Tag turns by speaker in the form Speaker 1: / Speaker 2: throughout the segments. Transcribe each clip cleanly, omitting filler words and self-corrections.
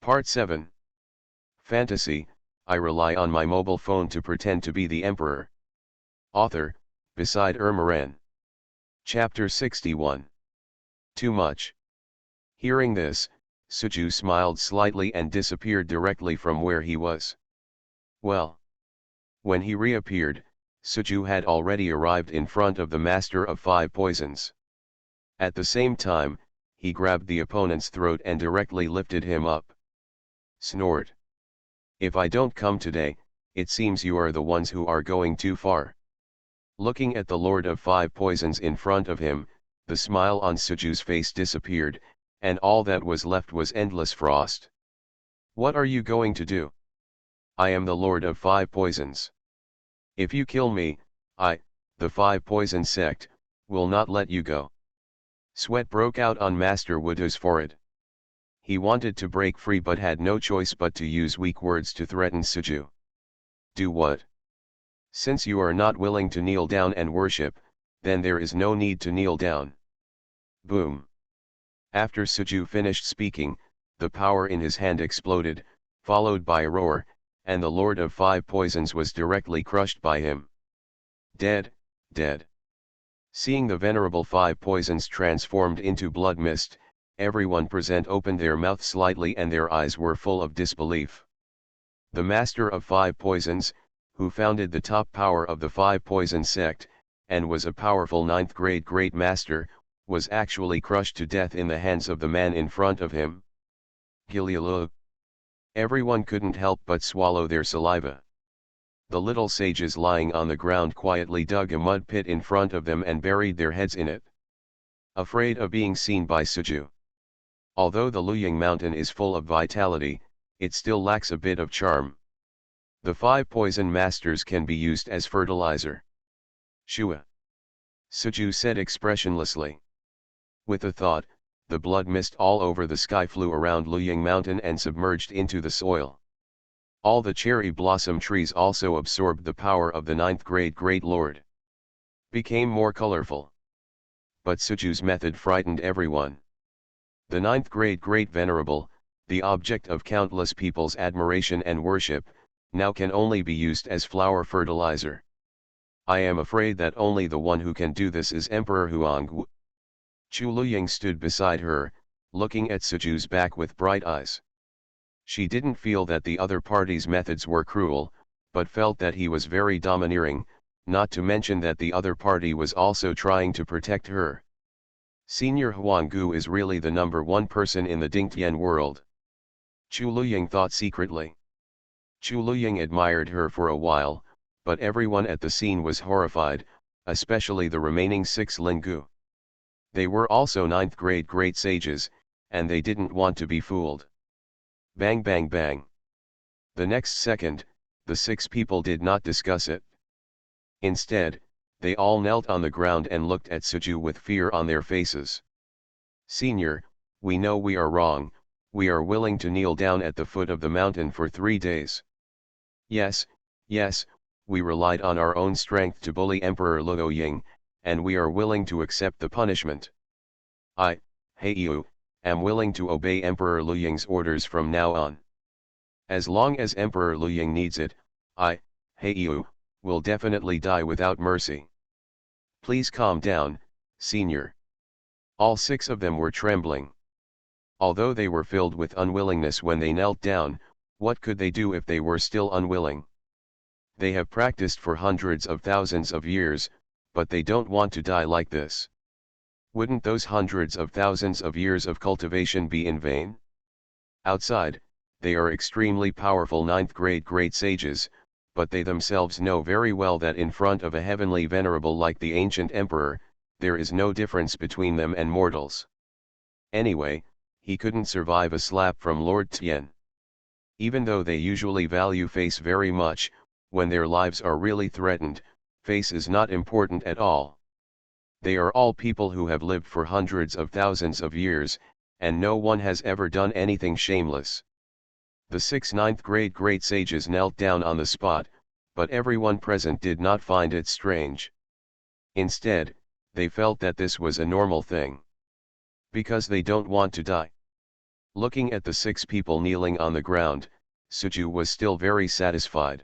Speaker 1: Part 7. Fantasy, I rely on my mobile phone to pretend to be the Emperor. Author, beside Ermaran. Chapter 61. Too much. Hearing this, Suju smiled slightly and disappeared directly from where he was. Well. When he reappeared, Suju had already arrived in front of the Master of Five Poisons. At the same time, he grabbed the opponent's throat and directly lifted him up. Snort. If I don't come today, it seems you are the ones who are going too far. Looking at the Lord of Five Poisons in front of him, the smile on Suju's face disappeared, and all that was left was endless frost. What are you going to do? I am the Lord of Five Poisons. If you kill me, I, the Five Poison sect, will not let you go. Sweat broke out on Master Wudu's forehead. He wanted to break free but had no choice but to use weak words to threaten Suju. Do what? Since you are not willing to kneel down and worship, then there is no need to kneel down. Boom. After Suju finished speaking, the power in his hand exploded, followed by a roar, and the Lord of Five Poisons was directly crushed by him. Dead, dead. Seeing the venerable Five Poisons transformed into blood mist, everyone present opened their mouth slightly and their eyes were full of disbelief. The Master of Five Poisons, who founded the top power of the Five Poison sect, and was a powerful 9th grade Great Master, was actually crushed to death in the hands of the man in front of him. Gilialu. Everyone couldn't help but swallow their saliva. The little sages lying on the ground quietly dug a mud pit in front of them and buried their heads in it. Afraid of being seen by Suju. Although the Luying Mountain is full of vitality, it still lacks a bit of charm. The Five Poison Masters can be used as fertilizer. Shua. Suju said expressionlessly. With a thought, the blood mist all over the sky flew around Luying Mountain and submerged into the soil. All the cherry blossom trees also absorbed the power of the 9th grade Great Lord. Became more colorful. But Suju's method frightened everyone. The 9th grade Great Venerable, the object of countless people's admiration and worship, now can only be used as flower fertilizer. I am afraid that only the one who can do this is Emperor Huangwu. Chu Luying stood beside her, looking at Suju's back with bright eyes. She didn't feel that the other party's methods were cruel, but felt that he was very domineering, not to mention that the other party was also trying to protect her. Senior Huanggu is really the #1 person in the Dingtian world. Chu Luying thought secretly. Chu Luying admired her for a while, but everyone at the scene was horrified, especially the remaining 6 Lingu. They were also 9th grade great sages, and they didn't want to be fooled. Bang bang bang. The next second, the 6 people did not discuss it. Instead, they all knelt on the ground and looked at Suju with fear on their faces. Senior, we know we are wrong, we are willing to kneel down at the foot of the mountain for 3 days. Yes, yes, we relied on our own strength to bully Emperor Luo Ying, and we are willing to accept the punishment. I, Heiyu, am willing to obey Emperor Lu Ying's orders from now on. As long as Emperor Lu Ying needs it, I, Heiyu, will definitely die without mercy. Please calm down, Senior. All 6 of them were trembling. Although they were filled with unwillingness when they knelt down, what could they do if they were still unwilling? They have practiced for hundreds of thousands of years, but they don't want to die like this. Wouldn't those hundreds of thousands of years of cultivation be in vain? Outside, they are extremely powerful 9th grade great sages, but they themselves know very well that in front of a heavenly venerable like the ancient emperor, there is no difference between them and mortals. Anyway, he couldn't survive a slap from Lord Tian. Even though they usually value face very much, when their lives are really threatened, face is not important at all. They are all people who have lived for hundreds of thousands of years, and no one has ever done anything shameless. The 6 9th grade great sages knelt down on the spot, but everyone present did not find it strange. Instead, they felt that this was a normal thing. Because they don't want to die. Looking at the 6 people kneeling on the ground, Suju was still very satisfied.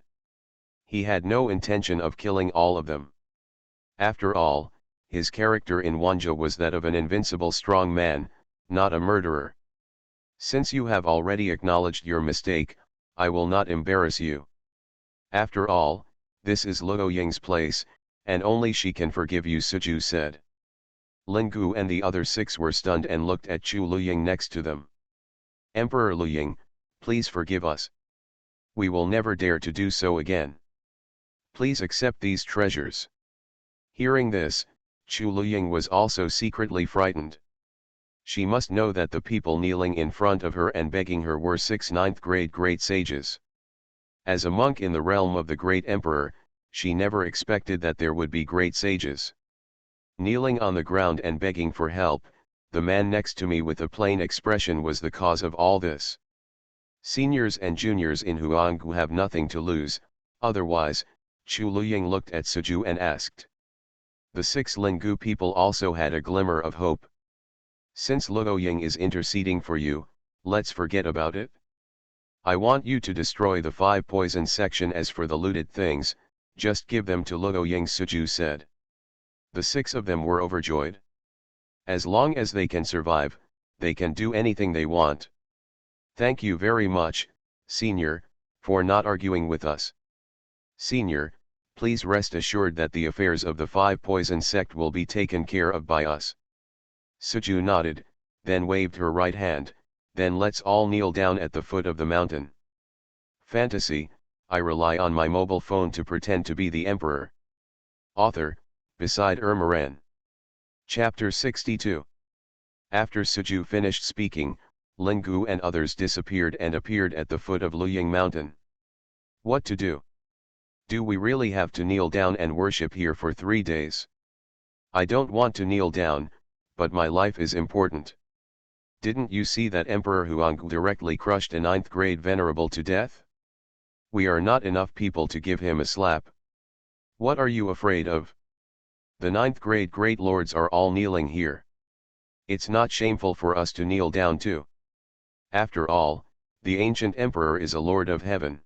Speaker 1: He had no intention of killing all of them. After all, his character in Wanja was that of an invincible strong man, not a murderer. Since you have already acknowledged your mistake, I will not embarrass you. After all, this is Luo Ying's place, and only she can forgive you, Suju said. Lingu and the other 6 were stunned and looked at Chu Luying next to them. Emperor Luying, please forgive us. We will never dare to do so again. Please accept these treasures. Hearing this, Chu Luying was also secretly frightened. She must know that the people kneeling in front of her and begging her were 6 ninth grade great sages. As a monk in the realm of the great emperor, she never expected that there would be great sages. Kneeling on the ground and begging for help, the man next to me with a plain expression was the cause of all this. Seniors and juniors in Huanggu have nothing to lose, otherwise, Chu Luying looked at Suju and asked. The 6 Lingu people also had a glimmer of hope. Since Luo Ying is interceding for you, let's forget about it. I want you to destroy the 5 poison section. As for the looted things, just give them to Luo Ying, Suju said. The 6 of them were overjoyed. As long as they can survive, they can do anything they want. Thank you very much, Senior, for not arguing with us. Senior, please rest assured that the affairs of the 5 poison sect will be taken care of by us. Suju nodded, then waved her right hand, then let's all kneel down at the foot of the mountain. Fantasy, I rely on my mobile phone to pretend to be the emperor. Author, Beside Ermaran. Chapter 62. After Suju finished speaking, Lingu and others disappeared and appeared at the foot of Luying Mountain. What to do? Do we really have to kneel down and worship here for 3 days? I don't want to kneel down, but my life is important. Didn't you see that Emperor Huanggu directly crushed a 9th grade venerable to death? We are not enough people to give him a slap. What are you afraid of? The 9th grade great lords are all kneeling here. It's not shameful for us to kneel down too. After all, the ancient emperor is a lord of heaven.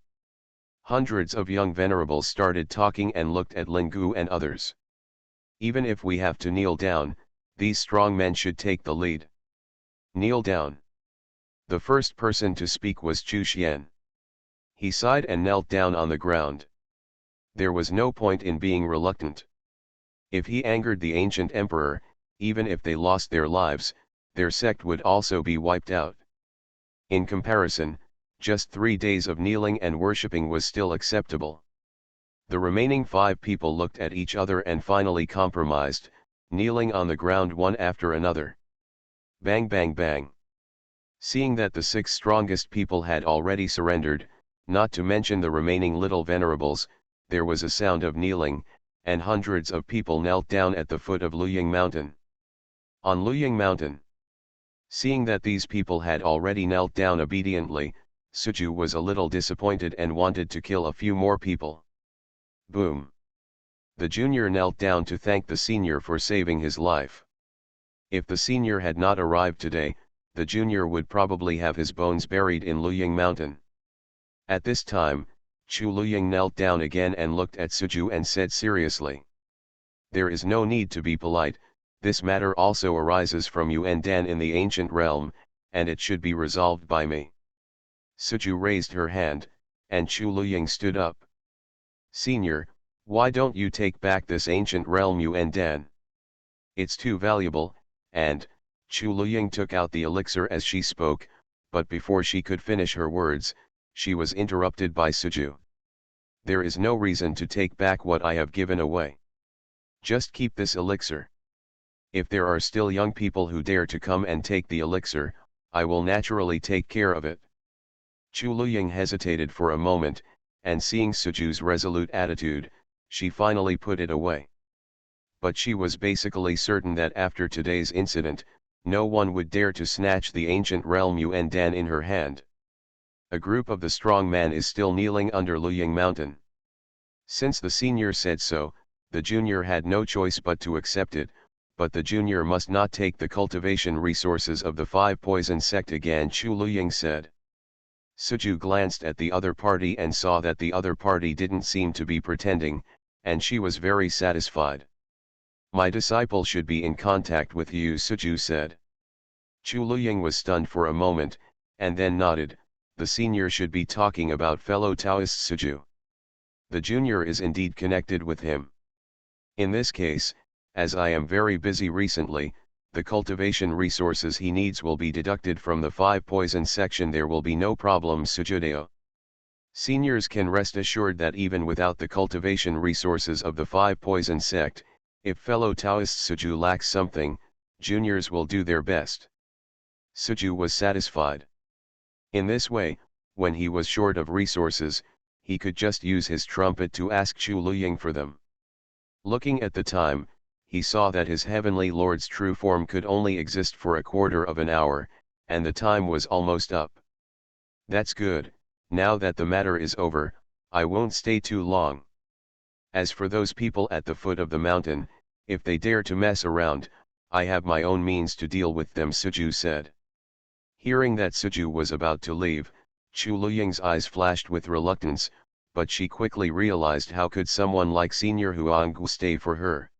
Speaker 1: Hundreds of young venerables started talking and looked at Lingu and others. Even if we have to kneel down, these strong men should take the lead. Kneel down. The first person to speak was Chu Xian. He sighed and knelt down on the ground. There was no point in being reluctant. If he angered the ancient emperor, even if they lost their lives, their sect would also be wiped out. In comparison, just 3 days of kneeling and worshipping was still acceptable. The remaining 5 people looked at each other and finally compromised, kneeling on the ground one after another. Bang bang bang. Seeing that the 6 strongest people had already surrendered, not to mention the remaining little venerables, there was a sound of kneeling, and hundreds of people knelt down at the foot of Luying Mountain. On Luying Mountain. Seeing that these people had already knelt down obediently, Suju was a little disappointed and wanted to kill a few more people. Boom. The junior knelt down to thank the senior for saving his life. If the senior had not arrived today, the junior would probably have his bones buried in Luying Mountain. At this time, Chu Luying knelt down again and looked at Suju and said seriously. There is no need to be polite, this matter also arises from Yuan Dan in the ancient realm, and it should be resolved by me. Suju raised her hand, and Chu Luying stood up. Senior, why don't you take back this ancient realm Yuan Dan? It's too valuable, and, Chu Luying took out the elixir as she spoke, but before she could finish her words, she was interrupted by Suju. There is no reason to take back what I have given away. Just keep this elixir. If there are still young people who dare to come and take the elixir, I will naturally take care of it. Chu Luying hesitated for a moment, and seeing Suju's resolute attitude, she finally put it away. But she was basically certain that after today's incident, no one would dare to snatch the ancient realm Yuan Dan in her hand. A group of the strong man is still kneeling under Luying Mountain. Since the senior said so, the junior had no choice but to accept it, but the junior must not take the cultivation resources of the five poison sect again, Chu Luying said. Suju glanced at the other party and saw that the other party didn't seem to be pretending, and she was very satisfied. My disciple should be in contact with you, Suju said. Chu Luying was stunned for a moment, and then nodded. The senior should be talking about fellow Taoist Suju. The junior is indeed connected with him. In this case, as I am very busy recently, the cultivation resources he needs will be deducted from the 5 poison section. There will be no problem, Sujudeo. Seniors can rest assured that even without the cultivation resources of the 5 poison sect, if fellow Taoist Suju lacks something, juniors will do their best. Suju was satisfied. In this way, when he was short of resources, he could just use his trumpet to ask Chu Luying for them. Looking at the time, he saw that his heavenly lord's true form could only exist for a quarter of an hour, and the time was almost up. That's good. Now that the matter is over, I won't stay too long. As for those people at the foot of the mountain, if they dare to mess around, I have my own means to deal with them, Suju said. Hearing that Suju was about to leave, Chu Luying's eyes flashed with reluctance, but she quickly realized how could someone like Senior Huanggu stay for her.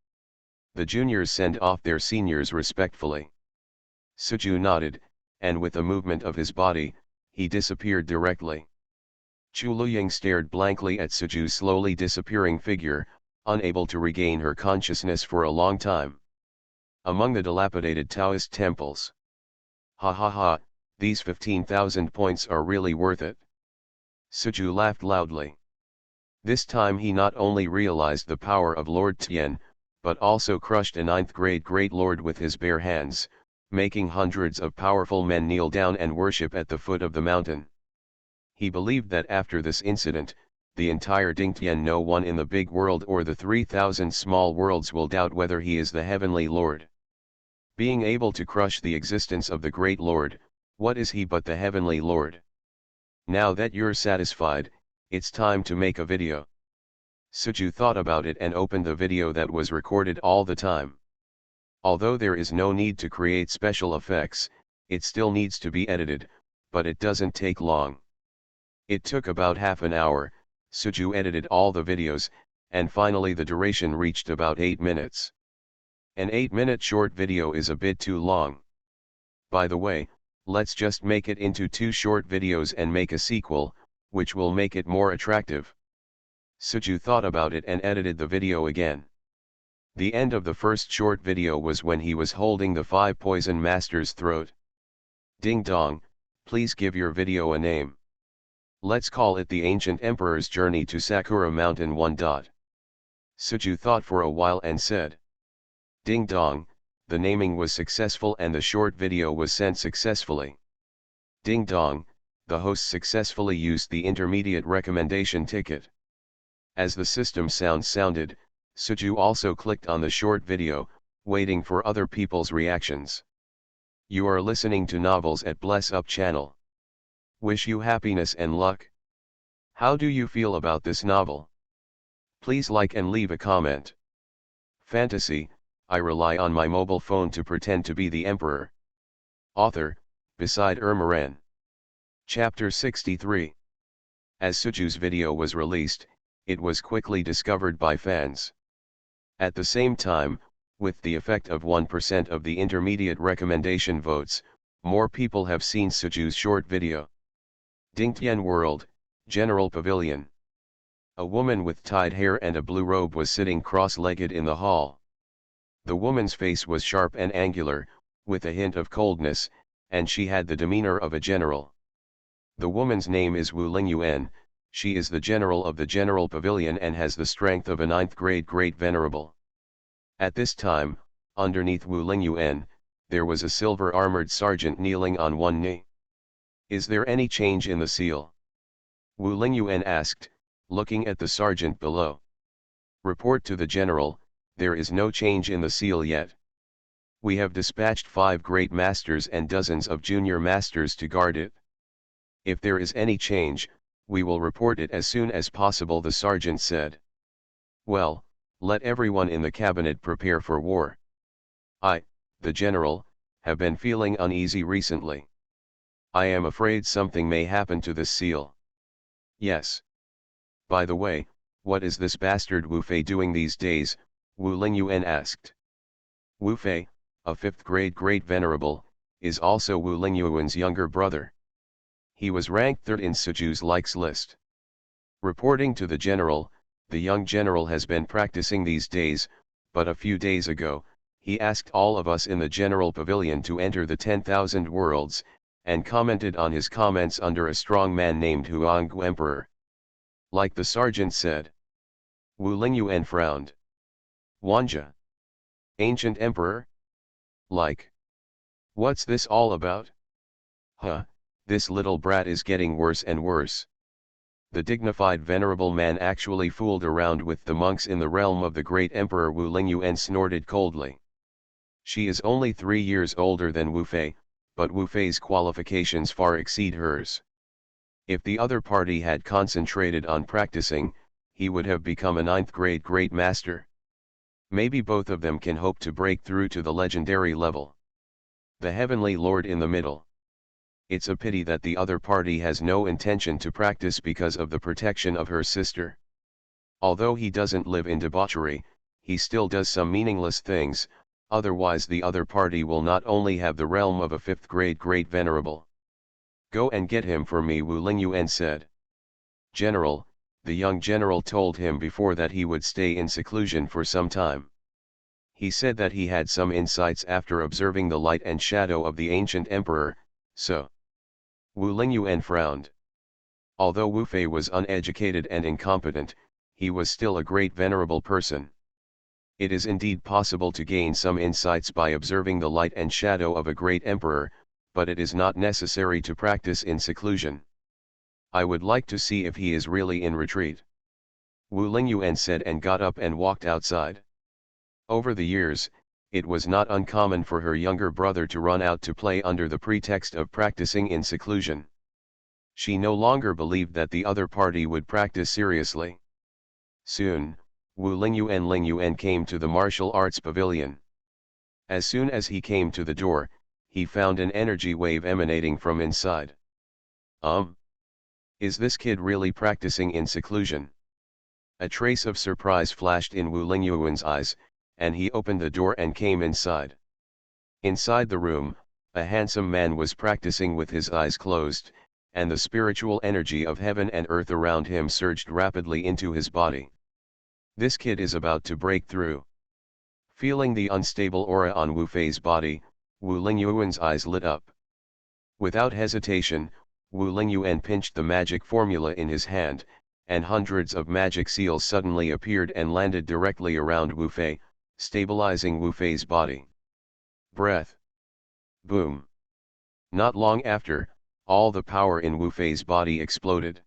Speaker 1: The juniors send off their seniors respectfully. Suju nodded, and with a movement of his body, he disappeared directly. Chu Luying stared blankly at Suju's slowly disappearing figure, unable to regain her consciousness for a long time. Among the dilapidated Taoist temples. Ha ha ha, these 15,000 points are really worth it. Suju laughed loudly. This time he not only realized the power of Lord Tian, but also crushed a 9th grade Great Lord with his bare hands, making hundreds of powerful men kneel down and worship at the foot of the mountain. He believed that after this incident, the entire Dingtian, no one in the big world or the 3,000 small worlds will doubt whether he is the heavenly Lord. Being able to crush the existence of the Great Lord, what is he but the heavenly Lord? Now that you're satisfied, it's time to make a video. Suju thought about it and opened the video that was recorded all the time. Although there is no need to create special effects, it still needs to be edited, but it doesn't take long. It took about half an hour. Suju edited all the videos, and finally the duration reached about 8 minutes. An 8-minute short video is a bit too long. By the way, let's just make it into 2 short videos and make a sequel, which will make it more attractive. Suju thought about it and edited the video again. The end of the first short video was when he was holding the 5 poison master's throat. Ding dong, please give your video a name. Let's call it The Ancient Emperor's Journey to Sakura Mountain 1. Suju thought for a while and said. Ding dong, the naming was successful and the short video was sent successfully. Ding dong, the host successfully used the intermediate recommendation ticket. As the system sound sounded, Suju also clicked on the short video, waiting for other people's reactions. You are listening to Novels at Bless Up channel. Wish you happiness and luck. How do you feel about this novel? Please like and leave a comment. Fantasy, I rely on my mobile phone to pretend to be the emperor. Author, Beside Ermaran. Chapter 63. As Suju's video was released, it was quickly discovered by fans. At the same time, with the effect of 1% of the intermediate recommendation votes, more people have seen Suju's short video. Dingtian World, General Pavilion. A woman with tied hair and a blue robe was sitting cross-legged in the hall. The woman's face was sharp and angular, with a hint of coldness, and she had the demeanor of a general. The woman's name is Wu Lingyuan. She is the general of the General Pavilion and has the strength of a 9th grade Great Venerable. At this time, underneath Wu Lingyuan, there was a silver-armored sergeant kneeling on one knee. Is there any change in the seal? Wu Lingyuan asked, looking at the sergeant below. Report to the general, there is no change in the seal yet. We have dispatched 5 great masters and dozens of junior masters to guard it. If there is any change, we will report it as soon as possible, the sergeant said. Well, let everyone in the cabinet prepare for war. I, the general, have been feeling uneasy recently. I am afraid something may happen to this seal. Yes. By the way, what is this bastard Wu Fei doing these days? Wu Lingyuan asked. Wu Fei, a 5th grade great venerable, is also Wu Lingyuan's younger brother. He was ranked 3rd in Suju's likes list. Reporting to the general, the young general has been practicing these days, but a few days ago, he asked all of us in the general pavilion to enter the 10,000 worlds, and commented on his comments under a strong man named Huanggu Emperor. Like the sergeant said. Wu Lingyuan frowned. Wanja. Ancient Emperor? Like. What's this all about? Huh, this little brat is getting worse and worse. The dignified venerable man actually fooled around with the monks in the realm of the great emperor Wu Lingyuan snorted coldly. She is only 3 years older than Wu Fei, but Wu Fei's qualifications far exceed hers. If the other party had concentrated on practicing, he would have become a 9th grade great master. Maybe both of them can hope to break through to the legendary level. The heavenly lord in the middle. It's a pity that the other party has no intention to practice because of the protection of her sister. Although he doesn't live in debauchery, he still does some meaningless things, otherwise the other party will not only have the realm of a 5th grade great venerable. Go and get him for me, Wu Lingyuan said. General, the young general told him before that he would stay in seclusion for some time. He said that he had some insights after observing the light and shadow of the ancient emperor, so. Wu Lingyuan frowned. Although Wu Fei was uneducated and incompetent, he was still a great venerable person. It is indeed possible to gain some insights by observing the light and shadow of a great emperor, but it is not necessary to practice in seclusion. I would like to see if he is really in retreat. Wu Lingyuan said and got up and walked outside. Over the years, it was not uncommon for her younger brother to run out to play under the pretext of practicing in seclusion. She no longer believed that the other party would practice seriously. Soon, Wu Lingyuan came to the martial arts pavilion. As soon as he came to the door, he found an energy wave emanating from inside. Is this kid really practicing in seclusion? A trace of surprise flashed in Wu Lingyuan's eyes, and he opened the door and came inside. Inside the room, a handsome man was practicing with his eyes closed, and the spiritual energy of heaven and earth around him surged rapidly into his body. This kid is about to break through. Feeling the unstable aura on Wu Fei's body, Wu Lingyuan's eyes lit up. Without hesitation, Wu Lingyuan pinched the magic formula in his hand, and hundreds of magic seals suddenly appeared and landed directly around Wu Fei, stabilizing Wu Fei's body. Breath. Boom. Not long after, all the power in Wu Fei's body exploded.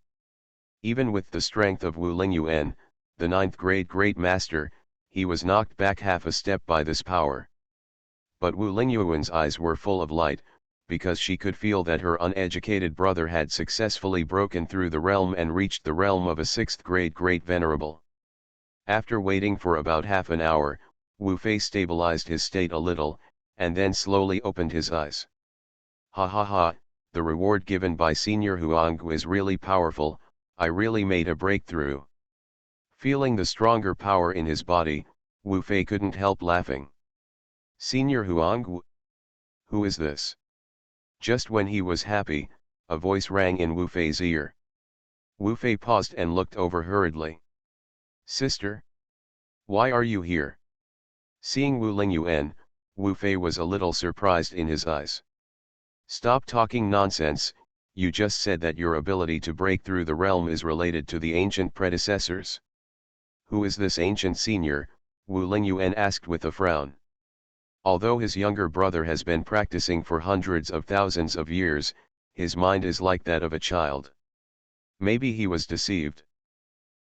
Speaker 1: Even with the strength of Wu Lingyuan, the 9th grade great master, he was knocked back half a step by this power. But Wu Lingyuan's eyes were full of light, because she could feel that her uneducated brother had successfully broken through the realm and reached the realm of a 6th grade great venerable. After waiting for about half an hour, Wu Fei stabilized his state a little, and then slowly opened his eyes. Ha ha ha, the reward given by Senior Huanggu is really powerful, I really made a breakthrough. Feeling the stronger power in his body, Wu Fei couldn't help laughing. Senior Huanggu? Who is this? Just when he was happy, a voice rang in Wu Fei's ear. Wu Fei paused and looked over hurriedly. Sister? Why are you here? Seeing Wu Lingyuan, Wu Fei was a little surprised in his eyes. Stop talking nonsense, you just said that your ability to break through the realm is related to the ancient predecessors. Who is this ancient senior? Wu Lingyuan asked with a frown. Although his younger brother has been practicing for hundreds of thousands of years, his mind is like that of a child. Maybe he was deceived.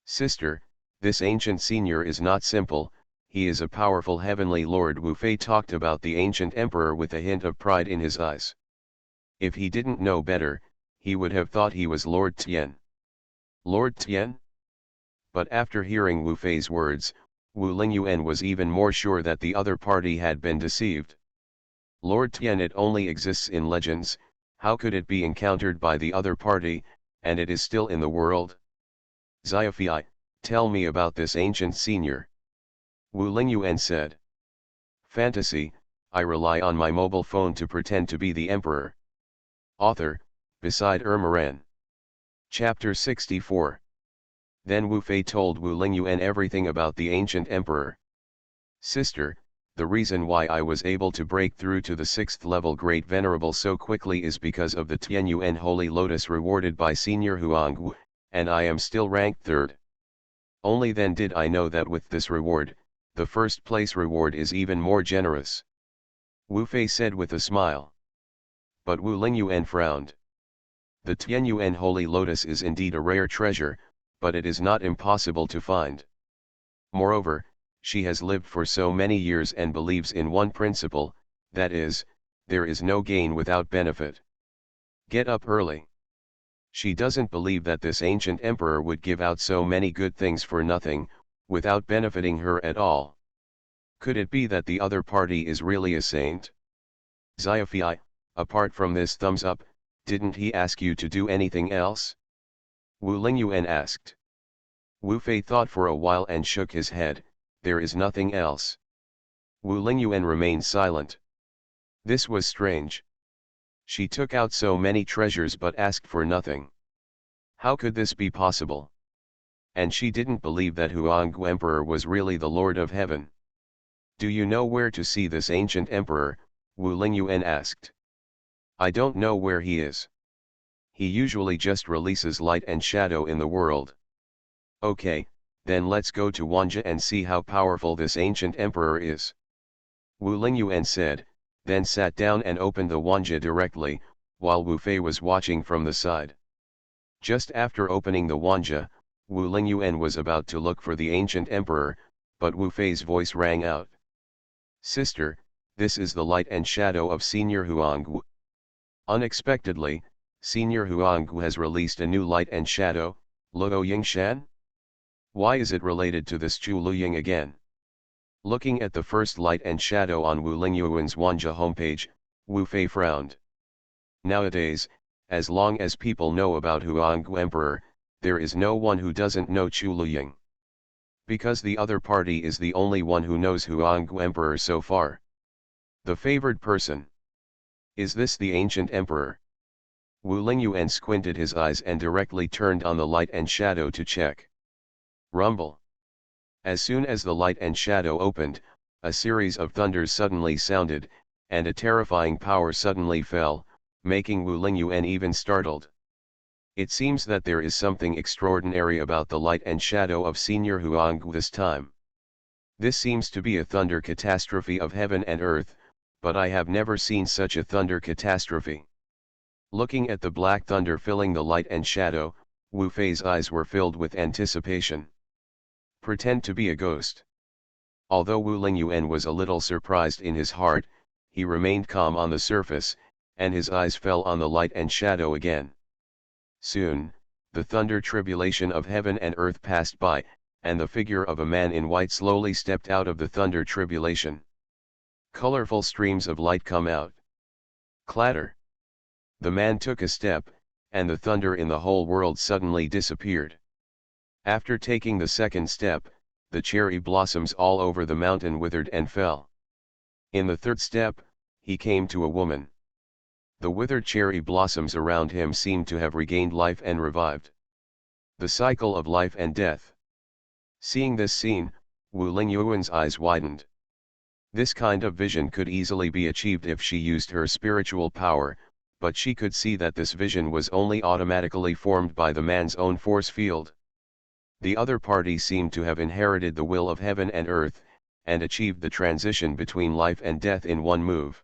Speaker 1: Sister, this ancient senior is not simple, he is a powerful heavenly lord. Wu Fei talked about the ancient emperor with a hint of pride in his eyes. If he didn't know better, he would have thought he was Lord Tian. Lord Tian? But after hearing Wu Fei's words, Wu Lingyuan was even more sure that the other party had been deceived. Lord Tian, it only exists in legends, how could it be encountered by the other party, and it is still in the world? Sci-fi, tell me about this ancient senior. Wu Lingyuan said. Fantasy, I rely on my mobile phone to pretend to be the emperor. Author, beside Ermaran. Chapter 64. Then Wu Fei told Wu Lingyuan everything about the ancient emperor. Sister, the reason why I was able to break through to the 6th level Great Venerable so quickly is because of the Tianyuan Holy Lotus rewarded by Senior Huangwu, and I am still ranked 3rd. Only then did I know that with this reward, the first place reward is even more generous. Wu Fei said with a smile. But Wu Lingyuan frowned. The Tianyuan Holy Lotus is indeed a rare treasure, but it is not impossible to find. Moreover, she has lived for so many years and believes in one principle, that is, there is no gain without benefit. Get up early. She doesn't believe that this ancient emperor would give out so many good things for nothing, without benefiting her at all. Could it be that the other party is really a saint? Sci-fi, apart from this thumbs up, didn't he ask you to do anything else? Wu Lingyuan asked. Wu Fei thought for a while and shook his head. There is nothing else. Wu Lingyuan remained silent. This was strange. She took out so many treasures but asked for nothing. How could this be possible? And she didn't believe that Huanggu Emperor was really the Lord of Heaven. Do you know where to see this ancient emperor? Wu Lingyuan asked. I don't know where he is. He usually just releases light and shadow in the world. Okay, then let's go to Wanja and see how powerful this ancient emperor is. Wu Lingyuan said, then sat down and opened the Wanja directly, while Wu Fei was watching from the side. Just after opening the Wanja, Wu Lingyuan was about to look for the ancient emperor, but Wu Fei's voice rang out. Sister, this is the light and shadow of Senior Huanggu. Unexpectedly, Senior Huanggu has released a new light and shadow, Luo Yingshan? Why is it related to this Chu Luying again? Looking at the first light and shadow on Wu Lingyuan's Wanja homepage, Wu Fei frowned. Nowadays, as long as people know about Huanggu Emperor, there is no one who doesn't know Chu Luying. Because the other party is the only one who knows Huanggu Emperor so far. The favored person. Is this the ancient emperor? Wu Lingyuan squinted his eyes and directly turned on the light and shadow to check. Rumble. As soon as the light and shadow opened, a series of thunders suddenly sounded, and a terrifying power suddenly fell, making Wu Lingyuan even startled. It seems that there is something extraordinary about the light and shadow of Senior Huanggu this time. This seems to be a thunder catastrophe of heaven and earth, but I have never seen such a thunder catastrophe. Looking at the black thunder filling the light and shadow, Wu Fei's eyes were filled with anticipation. Pretend to be a ghost. Although Wu Lingyuan was a little surprised in his heart, he remained calm on the surface, and his eyes fell on the light and shadow again. Soon, the thunder tribulation of heaven and earth passed by, and the figure of a man in white slowly stepped out of the thunder tribulation. Colorful streams of light come out. Clatter. The man took a step, and the thunder in the whole world suddenly disappeared. After taking the second step, the cherry blossoms all over the mountain withered and fell. In the third step, he came to a woman. The withered cherry blossoms around him seemed to have regained life and revived. The cycle of life and death. Seeing this scene, Wu Lingyuan's eyes widened. This kind of vision could easily be achieved if she used her spiritual power, but she could see that this vision was only automatically formed by the man's own force field. The other party seemed to have inherited the will of heaven and earth, and achieved the transition between life and death in one move.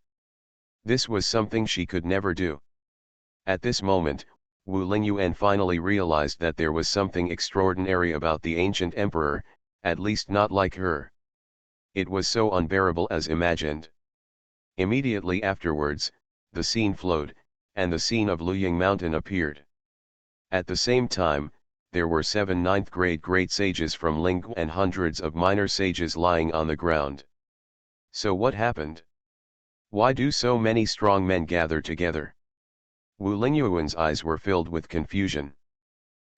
Speaker 1: This was something she could never do. At this moment, Wu Lingyuan finally realized that there was something extraordinary about the ancient emperor, at least not like her. It was so unbearable as imagined. Immediately afterwards, the scene flowed, and the scene of Luying Mountain appeared. At the same time, there were 7 ninth-grade great sages from Ling and hundreds of minor sages lying on the ground. So what happened? Why do so many strong men gather together? Wu Lingyuan's eyes were filled with confusion.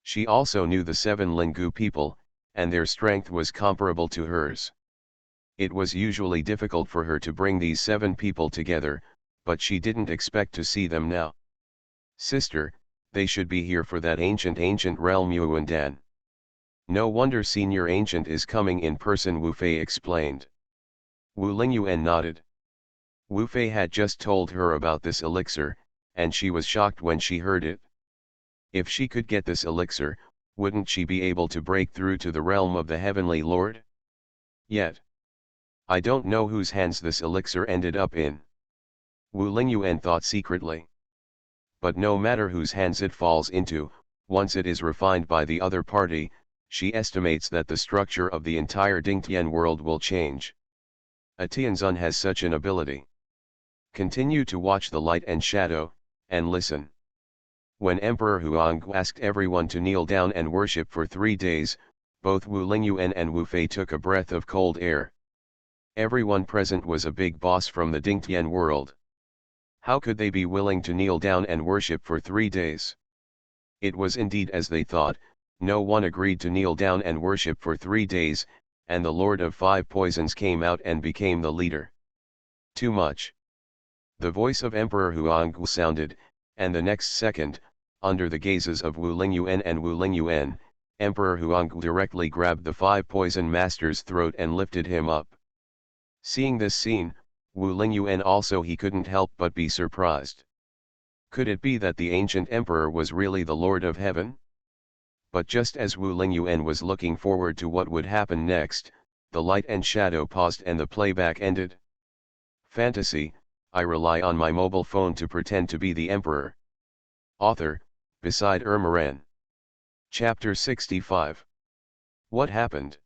Speaker 1: She also knew the 7 Linggu people, and their strength was comparable to hers. It was usually difficult for her to bring these 7 people together, but she didn't expect to see them now. Sister, they should be here for that ancient realm Yuandan. No wonder Senior Ancient is coming in person, Wu Fei explained. Wu Lingyuan nodded. Wu Fei had just told her about this elixir, and she was shocked when she heard it. If she could get this elixir, wouldn't she be able to break through to the realm of the Heavenly Lord? Yet, I don't know whose hands this elixir ended up in. Wu Lingyuan thought secretly. But no matter whose hands it falls into, once it is refined by the other party, she estimates that the structure of the entire Dingtian world will change. A Tianzun has such an ability. Continue to watch the light and shadow, and listen. When Emperor Huanggu asked everyone to kneel down and worship for 3 days, both Wu Lingyuan and Wu Fei took a breath of cold air. Everyone present was a big boss from the Dingtian world. How could they be willing to kneel down and worship for 3 days? It was indeed as they thought, no one agreed to kneel down and worship for 3 days, and the Lord of 5 Poisons came out and became the leader. Too much. The voice of Emperor Huanggu sounded, and the next second, under the gazes of Wu Lingyuan and Wu Lingyuan, Emperor Huanggu directly grabbed the 5 Poison Master's throat and lifted him up. Seeing this scene, Wu Lingyuan also he couldn't help but be surprised. Could it be that the ancient emperor was really the Lord of Heaven? But just as Wu Lingyuan was looking forward to what would happen next, the light and shadow paused and the playback ended. Fantasy, I rely on my mobile phone to pretend to be the emperor. Author, Beside Ermaran. Chapter 65. What happened?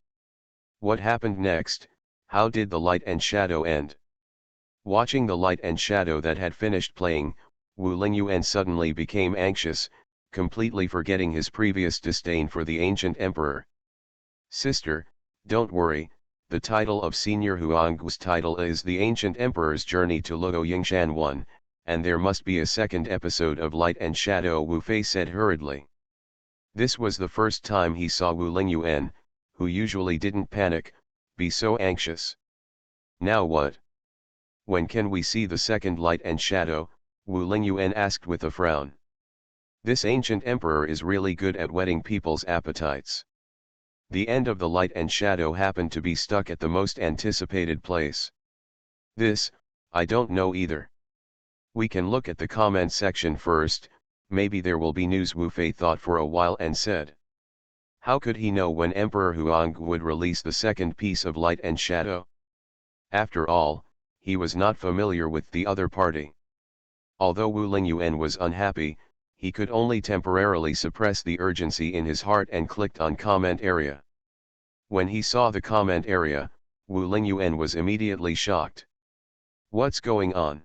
Speaker 1: What happened next? How did the light and shadow end? Watching the light and shadow that had finished playing, Wu Lingyuan suddenly became anxious, completely forgetting his previous disdain for the ancient emperor. Sister, don't worry, the title of Senior Huanggu's title is The Ancient Emperor's Journey to Luo Yingshan 1, and there must be a second episode of Light and Shadow, Wu Fei said hurriedly. This was the first time he saw Wu Lingyuan, who usually didn't panic, be so anxious. Now what? When can we see the second Light and Shadow? Wu Lingyuan asked with a frown. This ancient emperor is really good at whetting people's appetites. The end of the Light and Shadow happened to be stuck at the most anticipated place. This, I don't know either. We can look at the comment section first, maybe there will be news, Wu Fei thought for a while and said. How could he know when Emperor Huanggu would release the second piece of Light and Shadow? After all, he was not familiar with the other party. Although Wu Lingyuan was unhappy, he could only temporarily suppress the urgency in his heart and clicked on comment area. When he saw the comment area, Wu Lingyuan was immediately shocked. What's going on?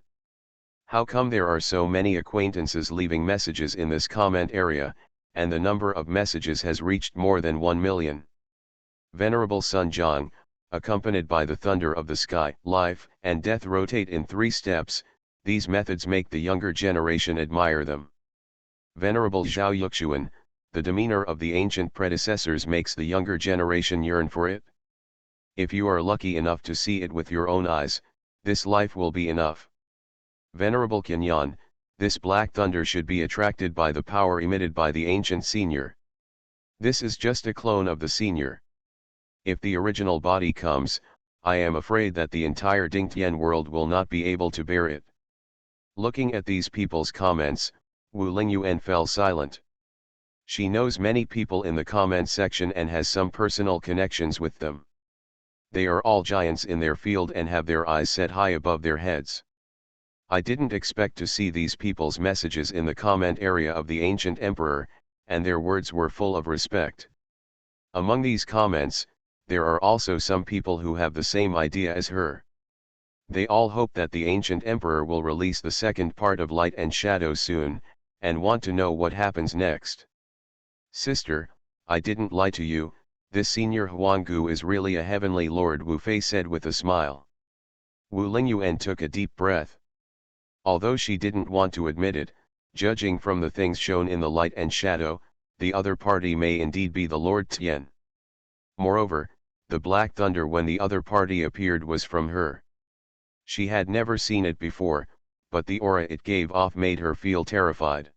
Speaker 1: How come there are so many acquaintances leaving messages in this comment area, and the number of messages has reached more than 1 million? Venerable Sun Jiang, accompanied by the thunder of the sky, life and death rotate in 3 steps, these methods make the younger generation admire them. Venerable Zhao Yuxuan, the demeanor of the ancient predecessors makes the younger generation yearn for it. If you are lucky enough to see it with your own eyes, this life will be enough. Venerable Kinyan, this black thunder should be attracted by the power emitted by the ancient senior. This is just a clone of the senior. If the original body comes, I am afraid that the entire Dingtian world will not be able to bear it. Looking at these people's comments, Wu Lingyuan fell silent. She knows many people in the comment section and has some personal connections with them. They are all giants in their field and have their eyes set high above their heads. I didn't expect to see these people's messages in the comment area of the ancient emperor, and their words were full of respect. Among these comments, there are also some people who have the same idea as her. They all hope that the ancient emperor will release the second part of Light and Shadow soon, and want to know what happens next. Sister, I didn't lie to you, this senior Huanggu is really a heavenly lord, Wu Fei said with a smile. Wu Lingyuan took a deep breath. Although she didn't want to admit it, judging from the things shown in the light and shadow, the other party may indeed be the Lord Tian. Moreover, the black thunder when the other party appeared was from her. She had never seen it before, but the aura it gave off made her feel terrified.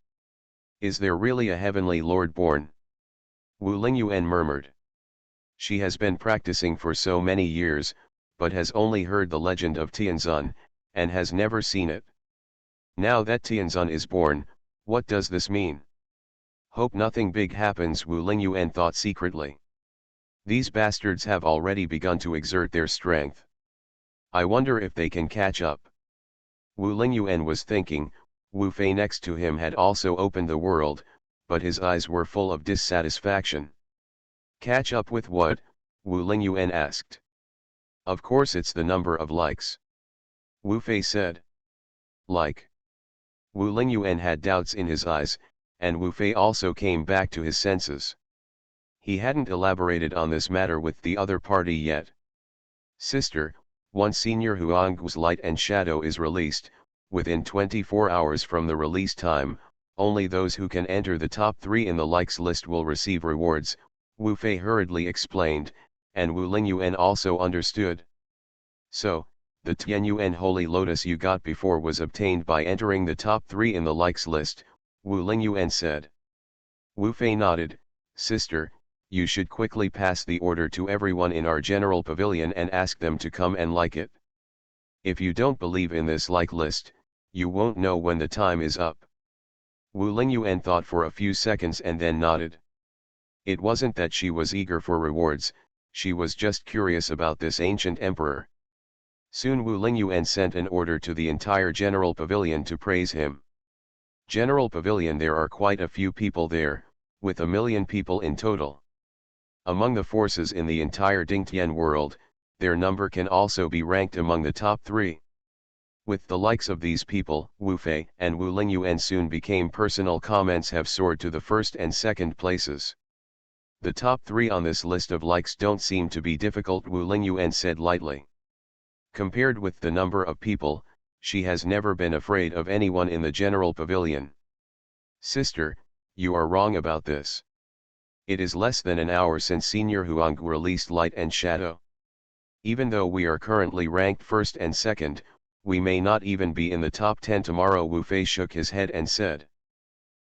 Speaker 1: Is there really a heavenly lord born? Wu Lingyuan murmured. She has been practicing for so many years, but has only heard the legend of Tianzun, and has never seen it. Now that Tianzun is born, what does this mean? Hope nothing big happens, Wu Lingyuan thought secretly. These bastards have already begun to exert their strength. I wonder if they can catch up. Wu Lingyuan was thinking. Wu Fei next to him had also opened the world, but his eyes were full of dissatisfaction. Catch up with what? Wu Lingyuan asked. Of course it's the number of likes. Wu Fei said. Like? Wu Lingyuan had doubts in his eyes, and Wu Fei also came back to his senses. He hadn't elaborated on this matter with the other party yet. Sister, once Senior Huanggu's light and shadow is released, within 24 hours from the release time, only those who can enter the top 3 in the likes list will receive rewards, Wu Fei hurriedly explained, and Wu Lingyuan also understood. So, the Tianyuan Holy Lotus you got before was obtained by entering the top 3 in the likes list, Wu Lingyuan said. Wu Fei nodded. Sister, you should quickly pass the order to everyone in our general pavilion and ask them to come and like it. If you don't believe in this like list, you won't know when the time is up. Wu Lingyuan thought for a few seconds and then nodded. It wasn't that she was eager for rewards, she was just curious about this ancient emperor. Soon Wu Lingyuan sent an order to the entire general pavilion to praise him. General pavilion, there are quite a few people there, with 1 million people in total. Among the forces in the entire Dingtian world, their number can also be ranked among the top 3. With the likes of these people, Wu Fei and Wu Lingyuan soon became personal comments have soared to the first and second places. The top 3 on this list of likes don't seem to be difficult, Wu Lingyuan said lightly. Compared with the number of people, she has never been afraid of anyone in the general pavilion. Sister, you are wrong about this. It is less than an hour since Senior Huanggu released Light and Shadow. Even though we are currently ranked first and second, we may not even be in the top 10 tomorrow, Wu Fei shook his head and said.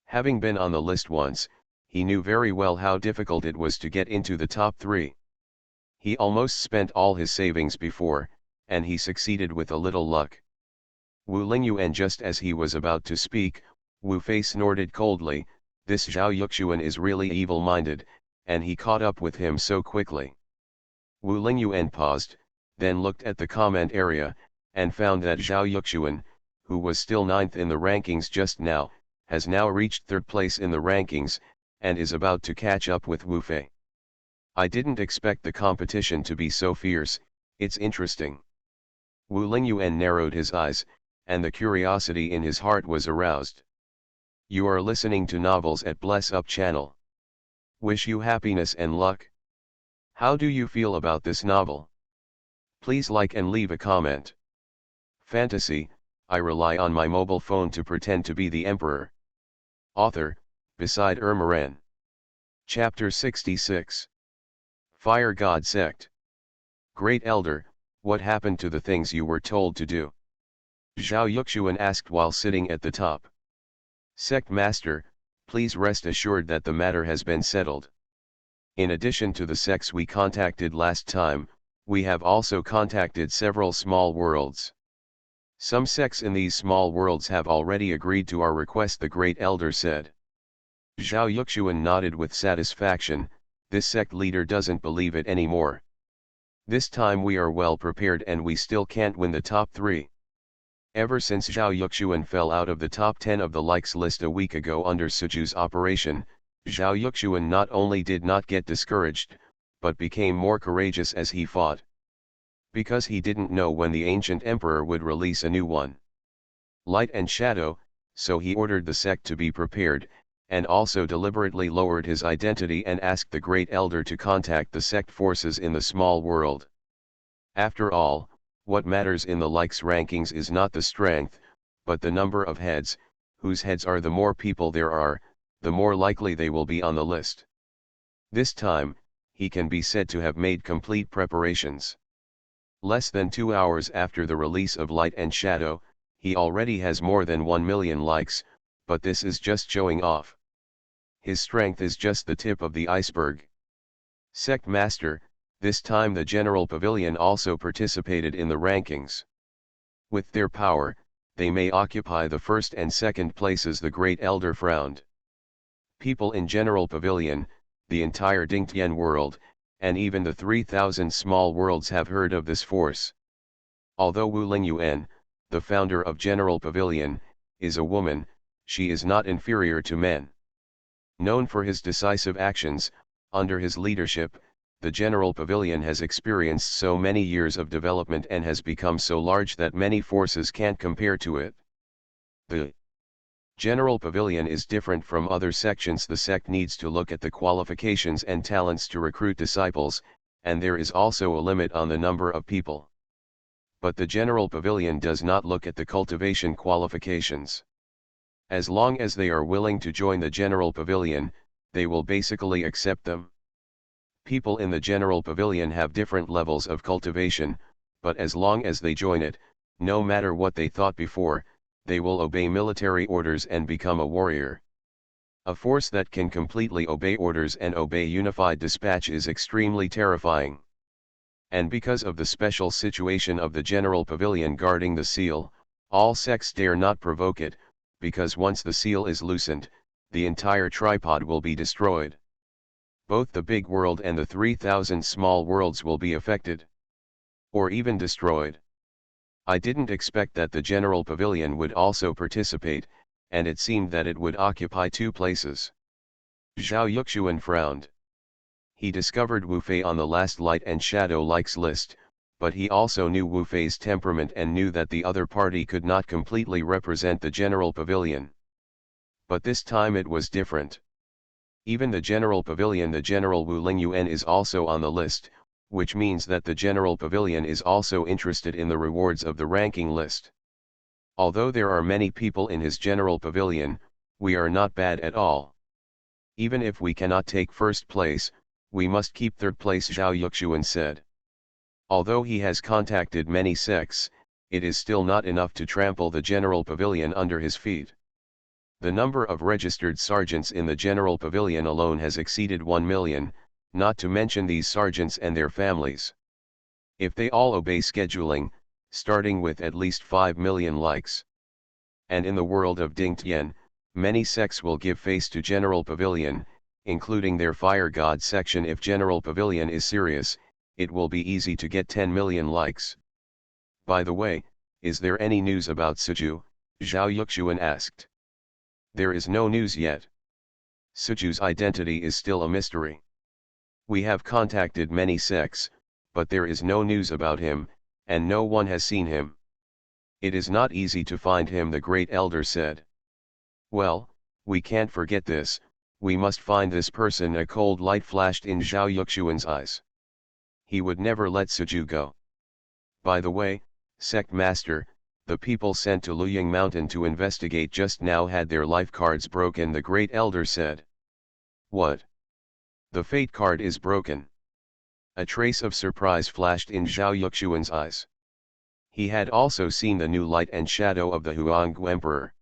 Speaker 1: Having been on the list once, he knew very well how difficult it was to get into the top 3. He almost spent all his savings before, and he succeeded with a little luck. Wu Lingyuan, just as he was about to speak, Wu Fei snorted coldly. This Zhao Yuxuan is really evil-minded, and he caught up with him so quickly. Wu Lingyuan paused, then looked at the comment area, and found that Zhao Yuxuan, who was still 9th in the rankings just now, has now reached 3rd place in the rankings, and is about to catch up with Wu Fei. I didn't expect the competition to be so fierce, it's interesting. Wu Lingyuan narrowed his eyes, and the curiosity in his heart was aroused. You are listening to Novels at Bless Up channel. Wish you happiness and luck. How do you feel about this novel? Please like and leave a comment. Fantasy, I rely on my mobile phone to pretend to be the emperor. Author, Beside Ermaran. Chapter 66. Fire God Sect. Great Elder, what happened to the things you were told to do? Zhao Yuxuan asked while sitting at the top. Sect Master, please rest assured that the matter has been settled. In addition to the sects we contacted last time, we have also contacted several small worlds. Some sects in these small worlds have already agreed to our request, the Great Elder said. Zhao Yuxuan nodded with satisfaction. This sect leader doesn't believe it anymore. This time we are well prepared and we still can't win the top 3. Ever since Zhao Yuxuan fell out of the top 10 of the likes list a week ago under Suju's operation, Zhao Yuxuan not only did not get discouraged, but became more courageous as he fought. Because he didn't know when the ancient emperor would release a new one. Light and shadow, so he ordered the sect to be prepared, and also deliberately lowered his identity and asked the Great Elder to contact the sect forces in the small world. After all, what matters in the likes rankings is not the strength, but the number of heads, whose heads are the more people there are, the more likely they will be on the list. This time, he can be said to have made complete preparations. Less than 2 hours after the release of Light and Shadow, he already has more than 1 million likes, but this is just showing off. His strength is just the tip of the iceberg. Sect Master, this time the General Pavilion also participated in the rankings. With their power, they may occupy the first and second places. The Great Elder frowned. People in General Pavilion, the entire Dingtian world, and even the 3,000 small worlds have heard of this force. Although Wu Lingyuan, the founder of General Pavilion, is a woman, she is not inferior to men. Known for his decisive actions, under his leadership, the General Pavilion has experienced so many years of development and has become so large that many forces can't compare to it. The General Pavilion is different from other sections. The sect needs to look at the qualifications and talents to recruit disciples, and there is also a limit on the number of people. But the General Pavilion does not look at the cultivation qualifications. As long as they are willing to join the General Pavilion, they will basically accept them. People in the General Pavilion have different levels of cultivation, but as long as they join it, no matter what they thought before, they will obey military orders and become a warrior. A force that can completely obey orders and obey unified dispatch is extremely terrifying. And because of the special situation of the General Pavilion guarding the seal, all sects dare not provoke it, because once the seal is loosened, the entire tripod will be destroyed. Both the big world and the 3,000 small worlds will be affected. Or even destroyed. I didn't expect that the General Pavilion would also participate, and it seemed that it would occupy 2 places. Zhao Yuxuan frowned. He discovered Wu Fei on the last Light and Shadow likes list, but he also knew Wu Fei's temperament and knew that the other party could not completely represent the General Pavilion. But this time it was different. Even the General Pavilion, the General Wu Lingyuan, is also on the list, which means that the General Pavilion is also interested in the rewards of the ranking list. Although there are many people in his General Pavilion, we are not bad at all. Even if we cannot take first place, we must keep third place, Zhao Yuxuan said. Although he has contacted many sects, it is still not enough to trample the General Pavilion under his feet. The number of registered sergeants in the General Pavilion alone has exceeded 1 million, not to mention these sergeants and their families. If they all obey scheduling, starting with at least 5 million likes. And in the world of Dingtian, many sects will give face to General Pavilion, including their Fire God section. If General Pavilion is serious, it will be easy to get 10 million likes. By the way, is there any news about Suju? Zhao Yuxuan asked. There is no news yet. Suju's identity is still a mystery. We have contacted many sects, but there is no news about him, and no one has seen him. It is not easy to find him, the Great Elder said. Well, we can't forget this, we must find this person. A cold light flashed in Zhao Yuxuan's eyes. He would never let Suju go. By the way, Sect Master, the people sent to Luying Mountain to investigate just now had their life cards broken, the Great Elder said. What? The fate card is broken. A trace of surprise flashed in Zhao Yuxuan's eyes. He had also seen the new Light and Shadow of the Huanggu Emperor.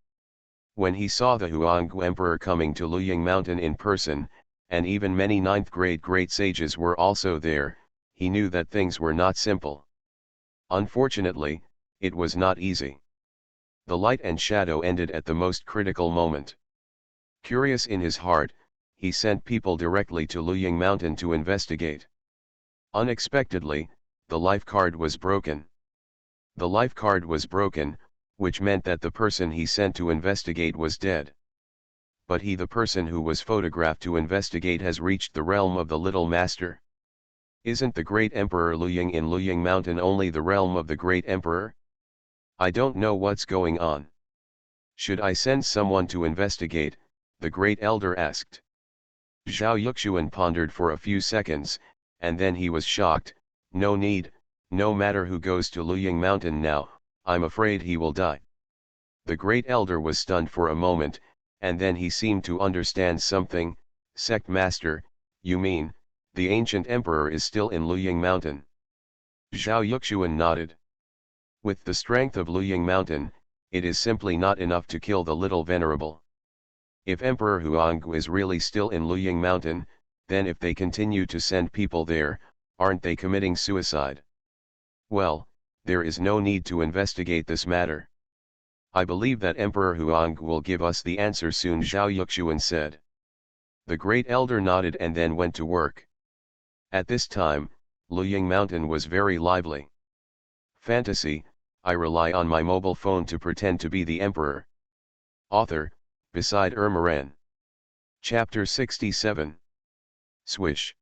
Speaker 1: When he saw the Huanggu Emperor coming to Luying Mountain in person, and even many 9th grade great sages were also there, he knew that things were not simple. Unfortunately, it was not easy. The Light and Shadow ended at the most critical moment. Curious in his heart, he sent people directly to Luying Mountain to investigate. Unexpectedly, the life card was broken. The life card was broken, which meant that the person he sent to investigate was dead. But the person who was photographed to investigate, has reached the realm of the Little Master. Isn't the Great Emperor Luying in Luying Mountain only the realm of the Great Emperor? I don't know what's going on. Should I send someone to investigate? the great elder asked. Zhao Yuxuan pondered for a few seconds, and then he was shocked. No need, no matter who goes to Luying Mountain now, I'm afraid he will die. The great elder was stunned for a moment, and then he seemed to understand something. Sect Master, you mean, the ancient emperor is still in Luying Mountain? Zhao Yuxuan nodded. With the strength of Luying Mountain, it is simply not enough to kill the little venerable. If Emperor Huanggu is really still in Luying Mountain, then if they continue to send people there, aren't they committing suicide? Well, there is no need to investigate this matter. I believe that Emperor Huanggu will give us the answer soon, Zhao Yuxuan said. The great elder nodded and then went to work. At this time, Luying Mountain was very lively. Fantasy, I rely on my mobile phone to pretend to be the emperor. Author, Beside Ermaran. Chapter 67. Swish.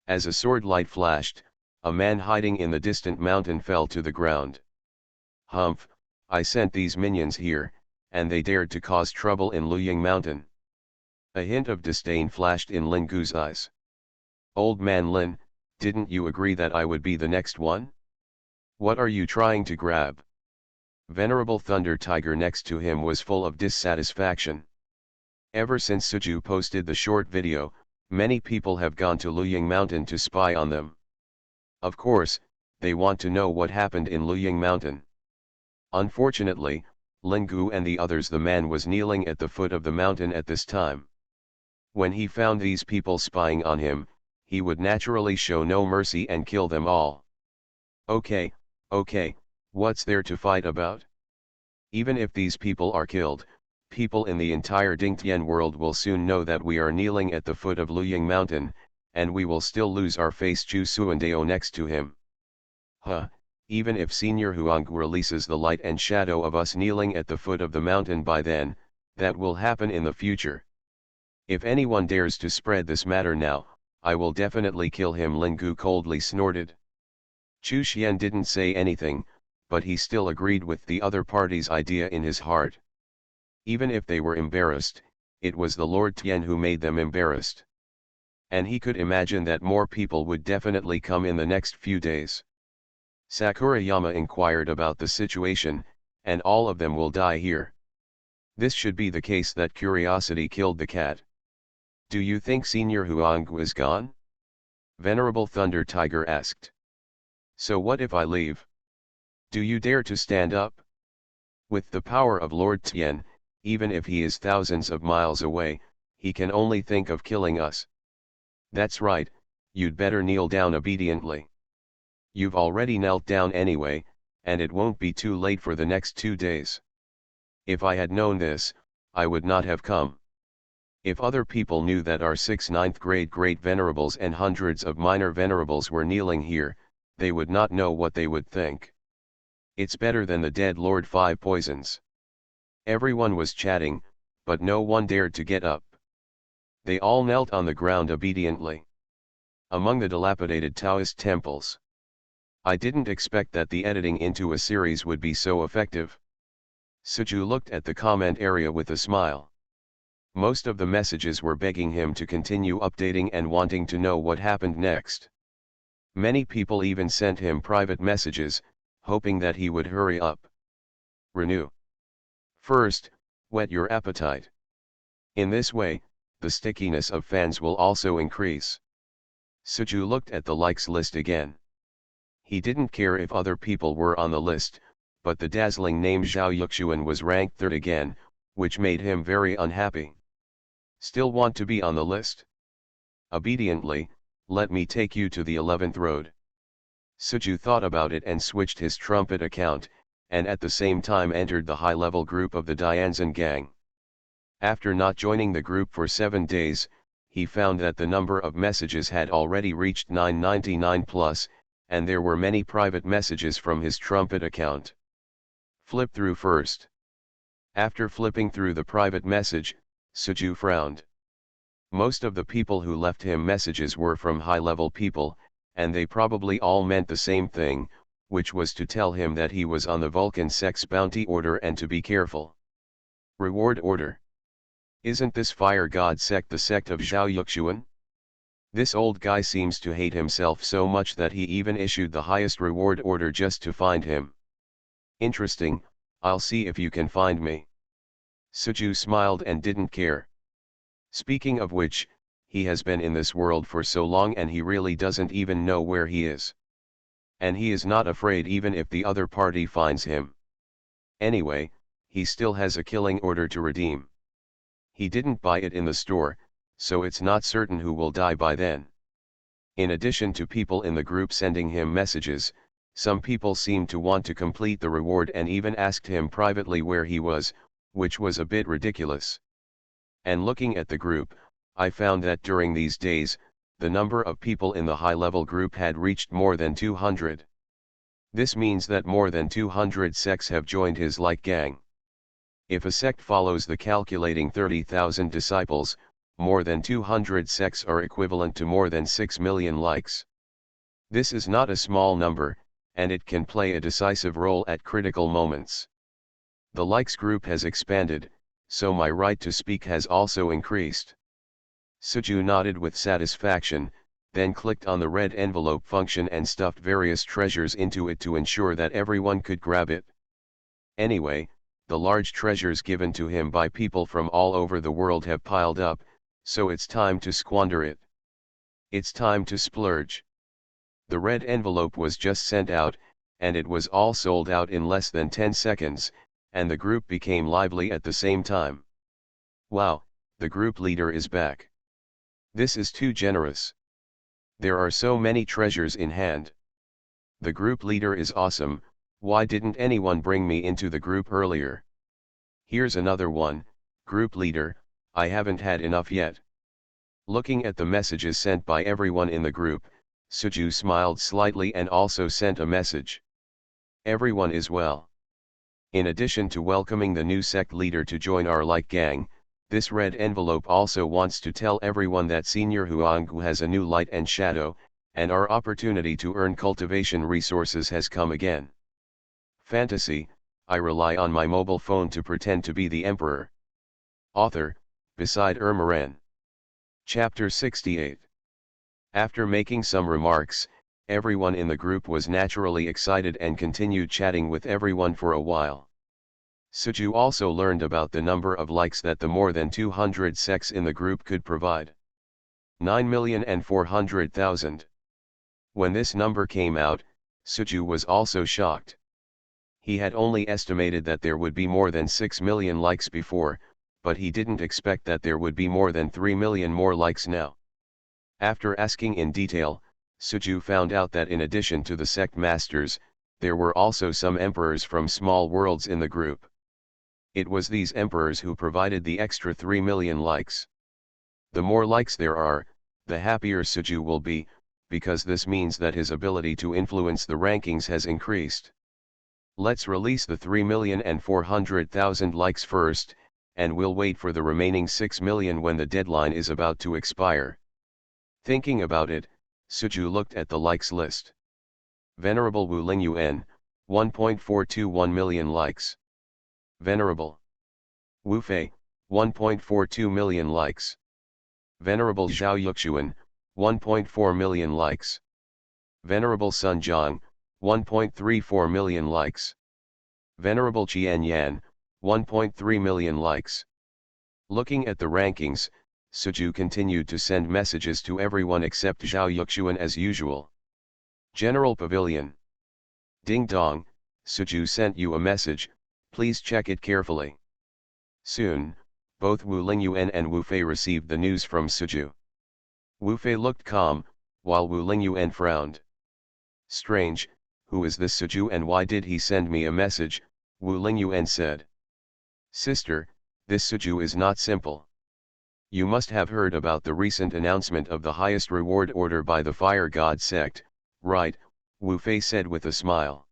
Speaker 1: As a sword light flashed, a man hiding in the distant mountain fell to the ground. Humph, I sent these minions here, and they dared to cause trouble in Luying Mountain. A hint of disdain flashed in Lin Gu's eyes. Old man Lin, didn't you agree that I would be the next one? What are you trying to grab? Venerable Thunder Tiger next to him was full of dissatisfaction. Ever since Suju posted the short video, many people have gone to Luying Mountain to spy on them. Of course, they want to know what happened in Luying Mountain. Unfortunately, Lin Gu and the others, the man was kneeling at the foot of the mountain at this time. When he found these people spying on him, he would naturally show no mercy and kill them all. Okay, what's there to fight about? Even if these people are killed, people in the entire Dingtian world will soon know that we are kneeling at the foot of Luying Mountain, and we will still lose our face. Chu Suandeo next to him. Even if Senior Huang releases the light and shadow of us kneeling at the foot of the mountain by then, that will happen in the future. If anyone dares to spread this matter now, I will definitely kill him, Lin Gu coldly snorted. Chu Xian didn't say anything, but he still agreed with the other party's idea in his heart. Even if they were embarrassed, it was the Lord Tian who made them embarrassed. And he could imagine that more people would definitely come in the next few days. Sakurayama inquired about the situation, and all of them will die here. This should be the case that curiosity killed the cat. Do you think Senior Huanggu is gone? Venerable Thunder Tiger asked. So what if I leave? Do you dare to stand up? With the power of Lord Tian, even if he is thousands of miles away, he can only think of killing us. That's right, you'd better kneel down obediently. You've already knelt down anyway, and it won't be too late for the next 2 days. If I had known this, I would not have come. If other people knew that our 6 9th grade great venerables and hundreds of minor venerables were kneeling here, they would not know what they would think. It's better than the dead Lord 5 poisons. Everyone was chatting, but no one dared to get up. They all knelt on the ground obediently. Among the dilapidated Taoist temples. I didn't expect that the editing into a series would be so effective. Suju looked at the comment area with a smile. Most of the messages were begging him to continue updating and wanting to know what happened next. Many people even sent him private messages, hoping that he would hurry up. Renew. First, whet your appetite. In this way, the stickiness of fans will also increase. Suju looked at the likes list again. He didn't care if other people were on the list, but the dazzling name Zhao Yuxuan was ranked 3rd again, which made him very unhappy. Still want to be on the list? Obediently, let me take you to the 11th road. Suju thought about it and switched his trumpet account, and at the same time entered the high-level group of the Dianzan gang. After not joining the group for 7 days, he found that the number of messages had already reached 999 plus, and there were many private messages from his trumpet account. Flip through first. After flipping through the private message, Suju frowned. Most of the people who left him messages were from high-level people, and they probably all meant the same thing, which was to tell him that he was on the Vulcan Sex Bounty Order and to be careful. Reward Order. Isn't this fire god sect the sect of Zhao Yuxuan? This old guy seems to hate himself so much that he even issued the highest reward order just to find him. Interesting, I'll see if you can find me. Suju smiled and didn't care. Speaking of which, he has been in this world for so long and he really doesn't even know where he is. And he is not afraid even if the other party finds him. Anyway, he still has a killing order to redeem. He didn't buy it in the store, so it's not certain who will die by then. In addition to people in the group sending him messages, some people seemed to want to complete the reward and even asked him privately where he was, which was a bit ridiculous. And looking at the group, I found that during these days, the number of people in the high-level group had reached more than 200. This means that more than 200 sects have joined his like gang. If a sect follows the calculating 30,000 disciples, more than 200 sects are equivalent to more than 6 million likes. This is not a small number, and it can play a decisive role at critical moments. The likes group has expanded, so my right to speak has also increased. Suju nodded with satisfaction, then clicked on the red envelope function and stuffed various treasures into it to ensure that everyone could grab it. Anyway, the large treasures given to him by people from all over the world have piled up, so it's time to squander it. It's time to splurge. The red envelope was just sent out, and it was all sold out in less than 10 seconds, and the group became lively at the same time. Wow, the group leader is back. This is too generous. There are so many treasures in hand. The group leader is awesome, why didn't anyone bring me into the group earlier? Here's another one, group leader, I haven't had enough yet. Looking at the messages sent by everyone in the group, Suju smiled slightly and also sent a message. Everyone is well. In addition to welcoming the new sect leader to join our like gang, this red envelope also wants to tell everyone that Senior Huanggu has a new light and shadow, and our opportunity to earn cultivation resources has come again. Fantasy, I rely on my mobile phone to pretend to be the Emperor. Author, Beside Ermaran. Chapter 68. After making some remarks, everyone in the group was naturally excited and continued chatting with everyone for a while. Suju also learned about the number of likes that the more than 200 sects in the group could provide. 9,400,000. When this number came out, Suju was also shocked. He had only estimated that there would be more than 6 million likes before, but he didn't expect that there would be more than 3 million more likes now. After asking in detail, Suju found out that in addition to the sect masters, there were also some emperors from small worlds in the group. It was these emperors who provided the extra 3 million likes. The more likes there are, the happier Suju will be, because this means that his ability to influence the rankings has increased. Let's release the 3,400,000 likes first, and we'll wait for the remaining 6 million when the deadline is about to expire. Thinking about it, Suju looked at the likes list. Venerable Wu Lingyuan, 1.421 million likes. Venerable Wu Fei, 1.42 million likes. Venerable Zhao Yuxuan, 1.4 million likes. Venerable Sun Jiang, 1.34 million likes. Venerable Qian Yan, 1.3 million likes. Looking at the rankings, Suju continued to send messages to everyone except Zhao Yuxuan as usual. General Pavilion. Ding dong, Suju sent you a message, please check it carefully. Soon, both Wu Lingyuan and Wu Fei received the news from Suju. Wu Fei looked calm, while Wu Lingyuan frowned. Strange, who is this Suju and why did he send me a message? Wu Lingyuan said. Sister, this Suju is not simple. You must have heard about the recent announcement of the highest reward order by the Fire God sect, right? Wu Fei said with a smile.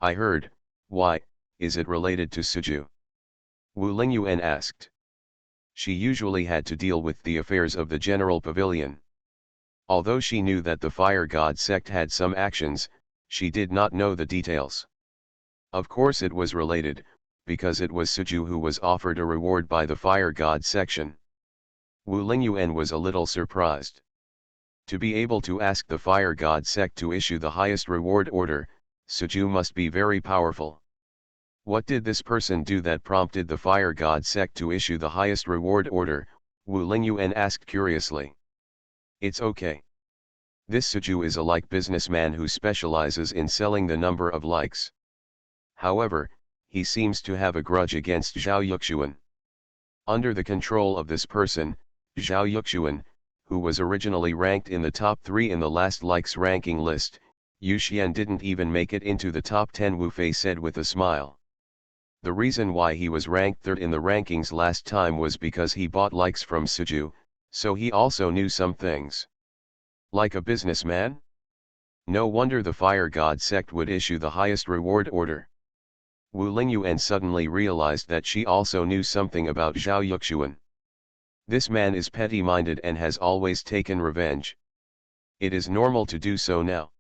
Speaker 1: I heard, why, is it related to Suju? Wu Lingyuan asked. She usually had to deal with the affairs of the General Pavilion. Although she knew that the Fire God sect had some actions, she did not know the details. Of course it was related, because it was Suju who was offered a reward by the fire god section. Wu Lingyuan was a little surprised. To be able to ask the fire god sect to issue the highest reward order, Suju must be very powerful. What did this person do that prompted the fire god sect to issue the highest reward order? Wu Lingyuan asked curiously. It's okay. This Suju is a like businessman who specializes in selling the number of likes. However, he seems to have a grudge against Zhao Yuxuan. Under the control of this person, Zhao Yuxuan, who was originally ranked in the top 3 in the last likes ranking list, Yu Xian didn't even make it into the top 10, Wu Fei said with a smile. The reason why he was ranked 3rd in the rankings last time was because he bought likes from Suju, so he also knew some things. Like a businessman? No wonder the fire god sect would issue the highest reward order. Wu Lingyuan suddenly realized that she also knew something about Zhao Yuxuan. This man is petty-minded and has always taken revenge. It is normal to do so now.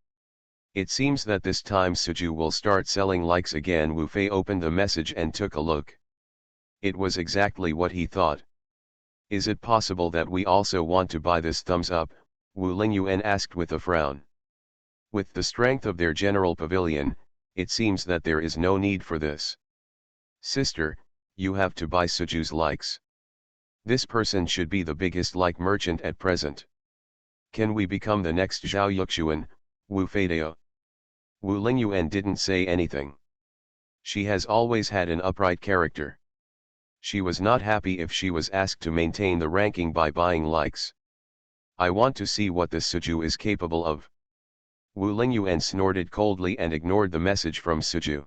Speaker 1: It seems that this time Suju will start selling likes again. Wu Fei opened the message and took a look. It was exactly what he thought. Is it possible that we also want to buy this thumbs up? Wu Lingyuan asked with a frown. With the strength of their general pavilion, it seems that there is no need for this. Sister, you have to buy Suju's likes. This person should be the biggest like merchant at present. Can we become the next Zhao Yuxuan? Wu Feidao. Wu Lingyuan didn't say anything. She has always had an upright character. She was not happy if she was asked to maintain the ranking by buying likes. I want to see what this Suju is capable of. Wu Lingyuan snorted coldly and ignored the message from Suju.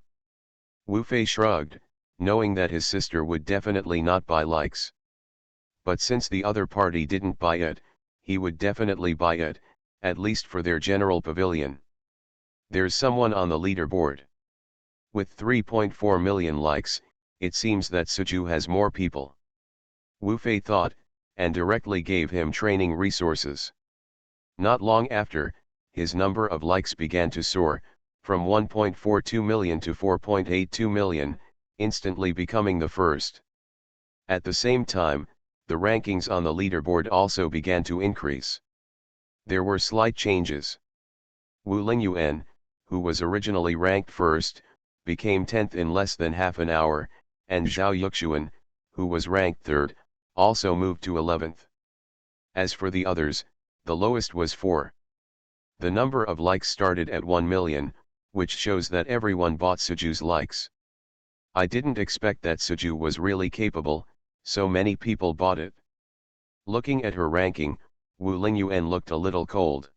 Speaker 1: Wu Fei shrugged, knowing that his sister would definitely not buy likes. But since the other party didn't buy it, he would definitely buy it, at least for their general pavilion. There's someone on the leaderboard. With 3.4 million likes, it seems that Suju has more people. Wu Fei thought, and directly gave him training resources. Not long after, his number of likes began to soar, from 1.42 million to 4.82 million, instantly becoming the first. At the same time, the rankings on the leaderboard also began to increase. There were slight changes. Wu Lingyuan, who was originally ranked first, became 10th in less than half an hour, and Zhao Yuxuan, who was ranked 3rd, also moved to 11th. As for the others, the lowest was 4. The number of likes started at 1 million, which shows that everyone bought Suju's likes. I didn't expect that Suju was really capable, so many people bought it. Looking at her ranking, Wu Lingyuan looked a little cold.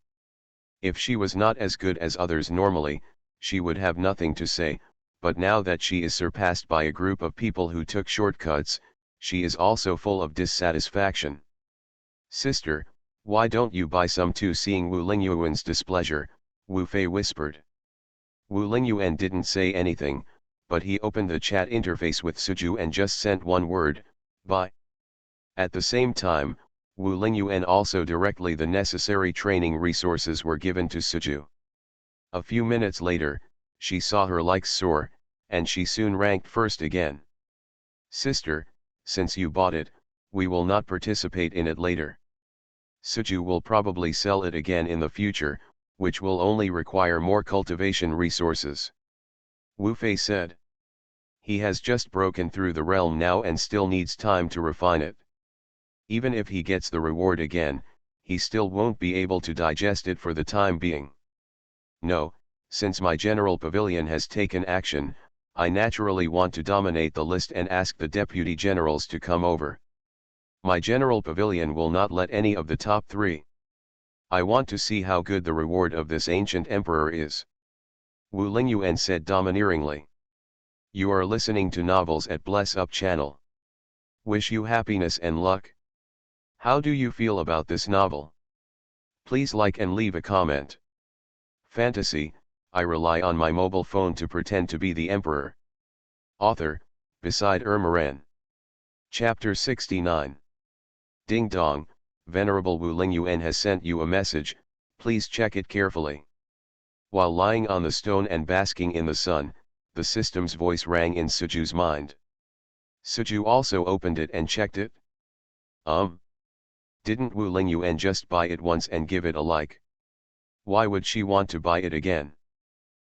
Speaker 1: If she was not as good as others normally, she would have nothing to say, but now that she is surpassed by a group of people who took shortcuts, she is also full of dissatisfaction. Sister, why don't you buy some too? Seeing Wu Lingyuan's displeasure, Wu Fei whispered. Wu Lingyuan didn't say anything, but he opened the chat interface with Suju and just sent one word, buy. At the same time, Wu Lingyuan also directly the necessary training resources were given to Suju. A few minutes later, she saw her likes soar, and she soon ranked first again. Sister, since you bought it, we will not participate in it later. Suju will probably sell it again in the future, which will only require more cultivation resources. Wu Fei said. He has just broken through the realm now and still needs time to refine it. Even if he gets the reward again, he still won't be able to digest it for the time being. No, since my general pavilion has taken action, I naturally want to dominate the list and ask the deputy generals to come over. My general pavilion will not let any of the top 3. I want to see how good the reward of this ancient emperor is. Wu Lingyuan said domineeringly. You are listening to Novels at Bless Up channel. Wish you happiness and luck. How do you feel about this novel? Please like and leave a comment. Fantasy, I rely on my mobile phone to pretend to be the emperor. Author, Beside Ermaran. Chapter 69. Ding dong, Venerable Wu Lingyuan has sent you a message, please check it carefully. While lying on the stone and basking in the sun, the system's voice rang in Suju's mind. Suju also opened it and checked it. Didn't Wu Lingyuan just buy it once and give it a like? Why would she want to buy it again?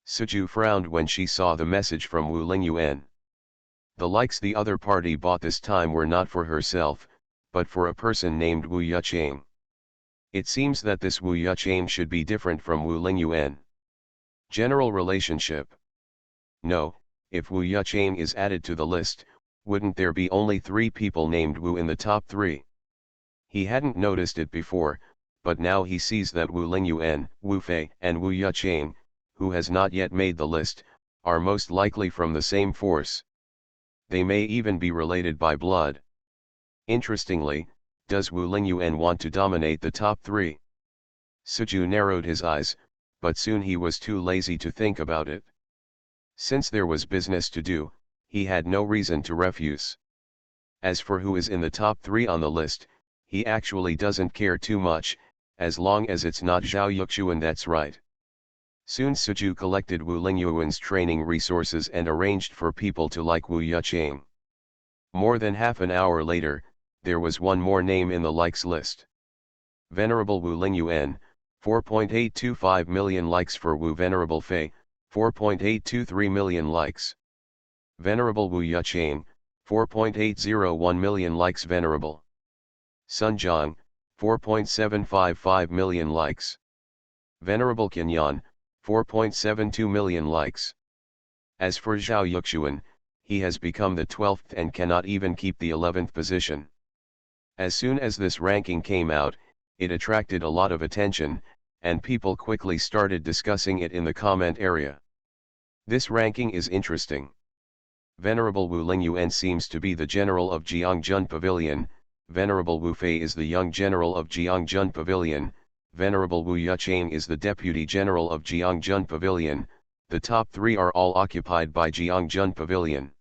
Speaker 1: Suju frowned when she saw the message from Wu Lingyuan. The likes the other party bought this time were not for herself, but for a person named Wu Yucheng. It seems that this Wu Yucheng should be different from Wu Lingyuan. General relationship. No, if Wu Yucheng is added to the list, wouldn't there be only 3 people named Wu in the top 3? He hadn't noticed it before, but now he sees that Wu Lingyuan, Wu Fei, and Wu Yucheng, who has not yet made the list, are most likely from the same force. They may even be related by blood. Interestingly, does Wu Lingyuan want to dominate the top 3? Suju narrowed his eyes, but soon he was too lazy to think about it. Since there was business to do, he had no reason to refuse. As for who is in the top 3 on the list, he actually doesn't care too much, as long as it's not Zhao Yuxuan. That's right. Soon Suju collected Wu Lingyuan's training resources and arranged for people to like Wu Yucheng. More than half an hour later, there was one more name in the likes list. Venerable Wu Lingyuan, 4.825 million likes for Wu. Venerable Fei, 4.823 million likes. Venerable Wu Yucheng, 4.801 million likes. Venerable Sun Zhang, 4.755 million likes. Venerable Qinyan, 4.72 million likes. As for Zhao Yuxuan, he has become the 12th and cannot even keep the 11th position. As soon as this ranking came out, it attracted a lot of attention, and people quickly started discussing it in the comment area. This ranking is interesting. Venerable Wu Lingyuan seems to be the general of Jiangjun Pavilion, Venerable Wu Fei is the young general of Jiangjun Pavilion, Venerable Wu Yucheng is the deputy general of Jiangjun Pavilion. The top 3 are all occupied by Jiangjun Pavilion.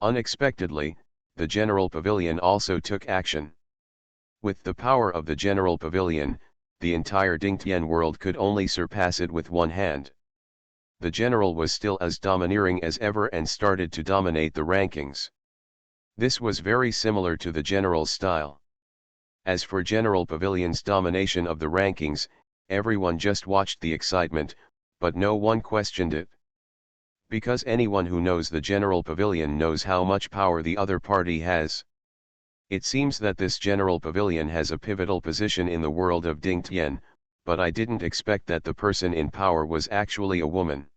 Speaker 1: Unexpectedly, the General Pavilion also took action. With the power of the General Pavilion, the entire Dingtian world could only surpass it with one hand. The general was still as domineering as ever and started to dominate the rankings. This was very similar to the general's style. As for General Pavilion's domination of the rankings, everyone just watched the excitement, but no one questioned it. Because anyone who knows the General Pavilion knows how much power the other party has. It seems that this General Pavilion has a pivotal position in the world of Dingtian, but I didn't expect that the person in power was actually a woman.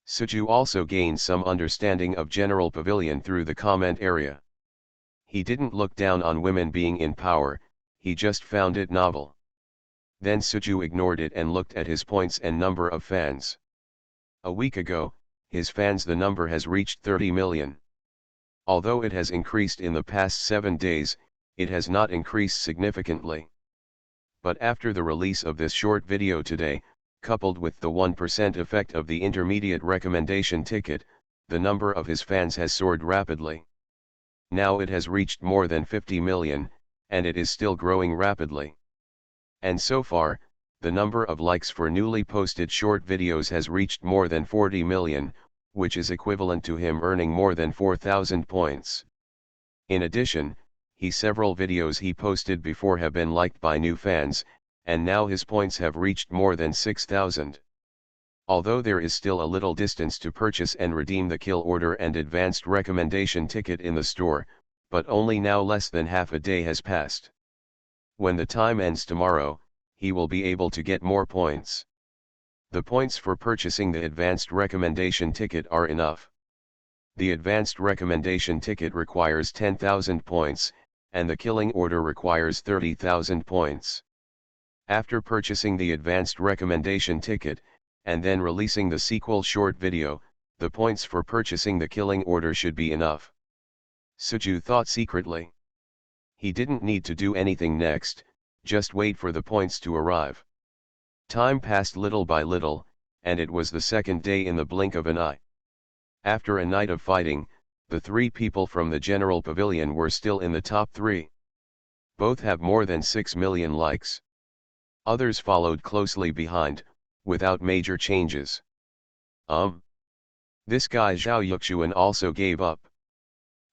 Speaker 1: Suju also gained some understanding of General Pavilion through the comment area. He didn't look down on women being in power, he just found it novel. Then Suju ignored it and looked at his points and number of fans. A week ago, his fans the number has reached 30 million. Although it has increased in the past 7 days, it has not increased significantly. But after the release of this short video today, coupled with the 1% effect of the intermediate recommendation ticket, the number of his fans has soared rapidly. Now it has reached more than 50 million, and it is still growing rapidly. And so far, the number of likes for newly posted short videos has reached more than 40 million, which is equivalent to him earning more than 4,000 points. In addition, several videos he posted before have been liked by new fans, and now his points have reached more than 6,000. Although there is still a little distance to purchase and redeem the kill order and advanced recommendation ticket in the store, but only now less than half a day has passed. When the time ends tomorrow, he will be able to get more points. The points for purchasing the advanced recommendation ticket are enough. The advanced recommendation ticket requires 10,000 points, and the killing order requires 30,000 points. After purchasing the advanced recommendation ticket, and then releasing the sequel short video, the points for purchasing the killing order should be enough. Suju thought secretly. He didn't need to do anything next, just wait for the points to arrive. Time passed little by little, and it was the second day in the blink of an eye. After a night of fighting, the 3 people from the General Pavilion were still in the top 3. Both have more than 6 million likes. Others followed closely behind, without major changes. This guy Zhao Yuxuan also gave up.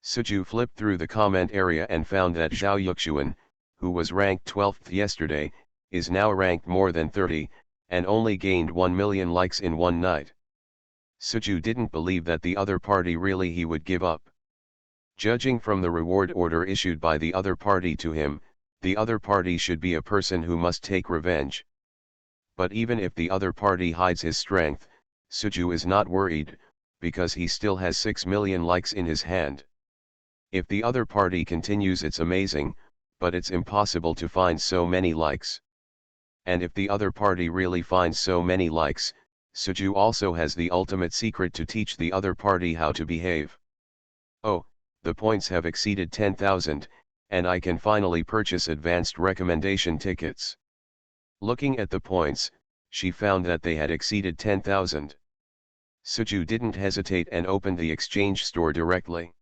Speaker 1: Suju flipped through the comment area and found that Zhao Yuxuan, who was ranked 12th yesterday, is now ranked more than 30, and only gained 1 million likes in one night. Suju didn't believe that the other party really he would give up. Judging from the reward order issued by the other party to him, the other party should be a person who must take revenge. But even if the other party hides his strength, Suju is not worried, because he still has 6 million likes in his hand. If the other party continues, it's amazing, but it's impossible to find so many likes. And if the other party really finds so many likes, Suju also has the ultimate secret to teach the other party how to behave. Oh, the points have exceeded 10,000, and I can finally purchase advanced recommendation tickets. Looking at the points, she found that they had exceeded 10,000. Suju didn't hesitate and opened the exchange store directly.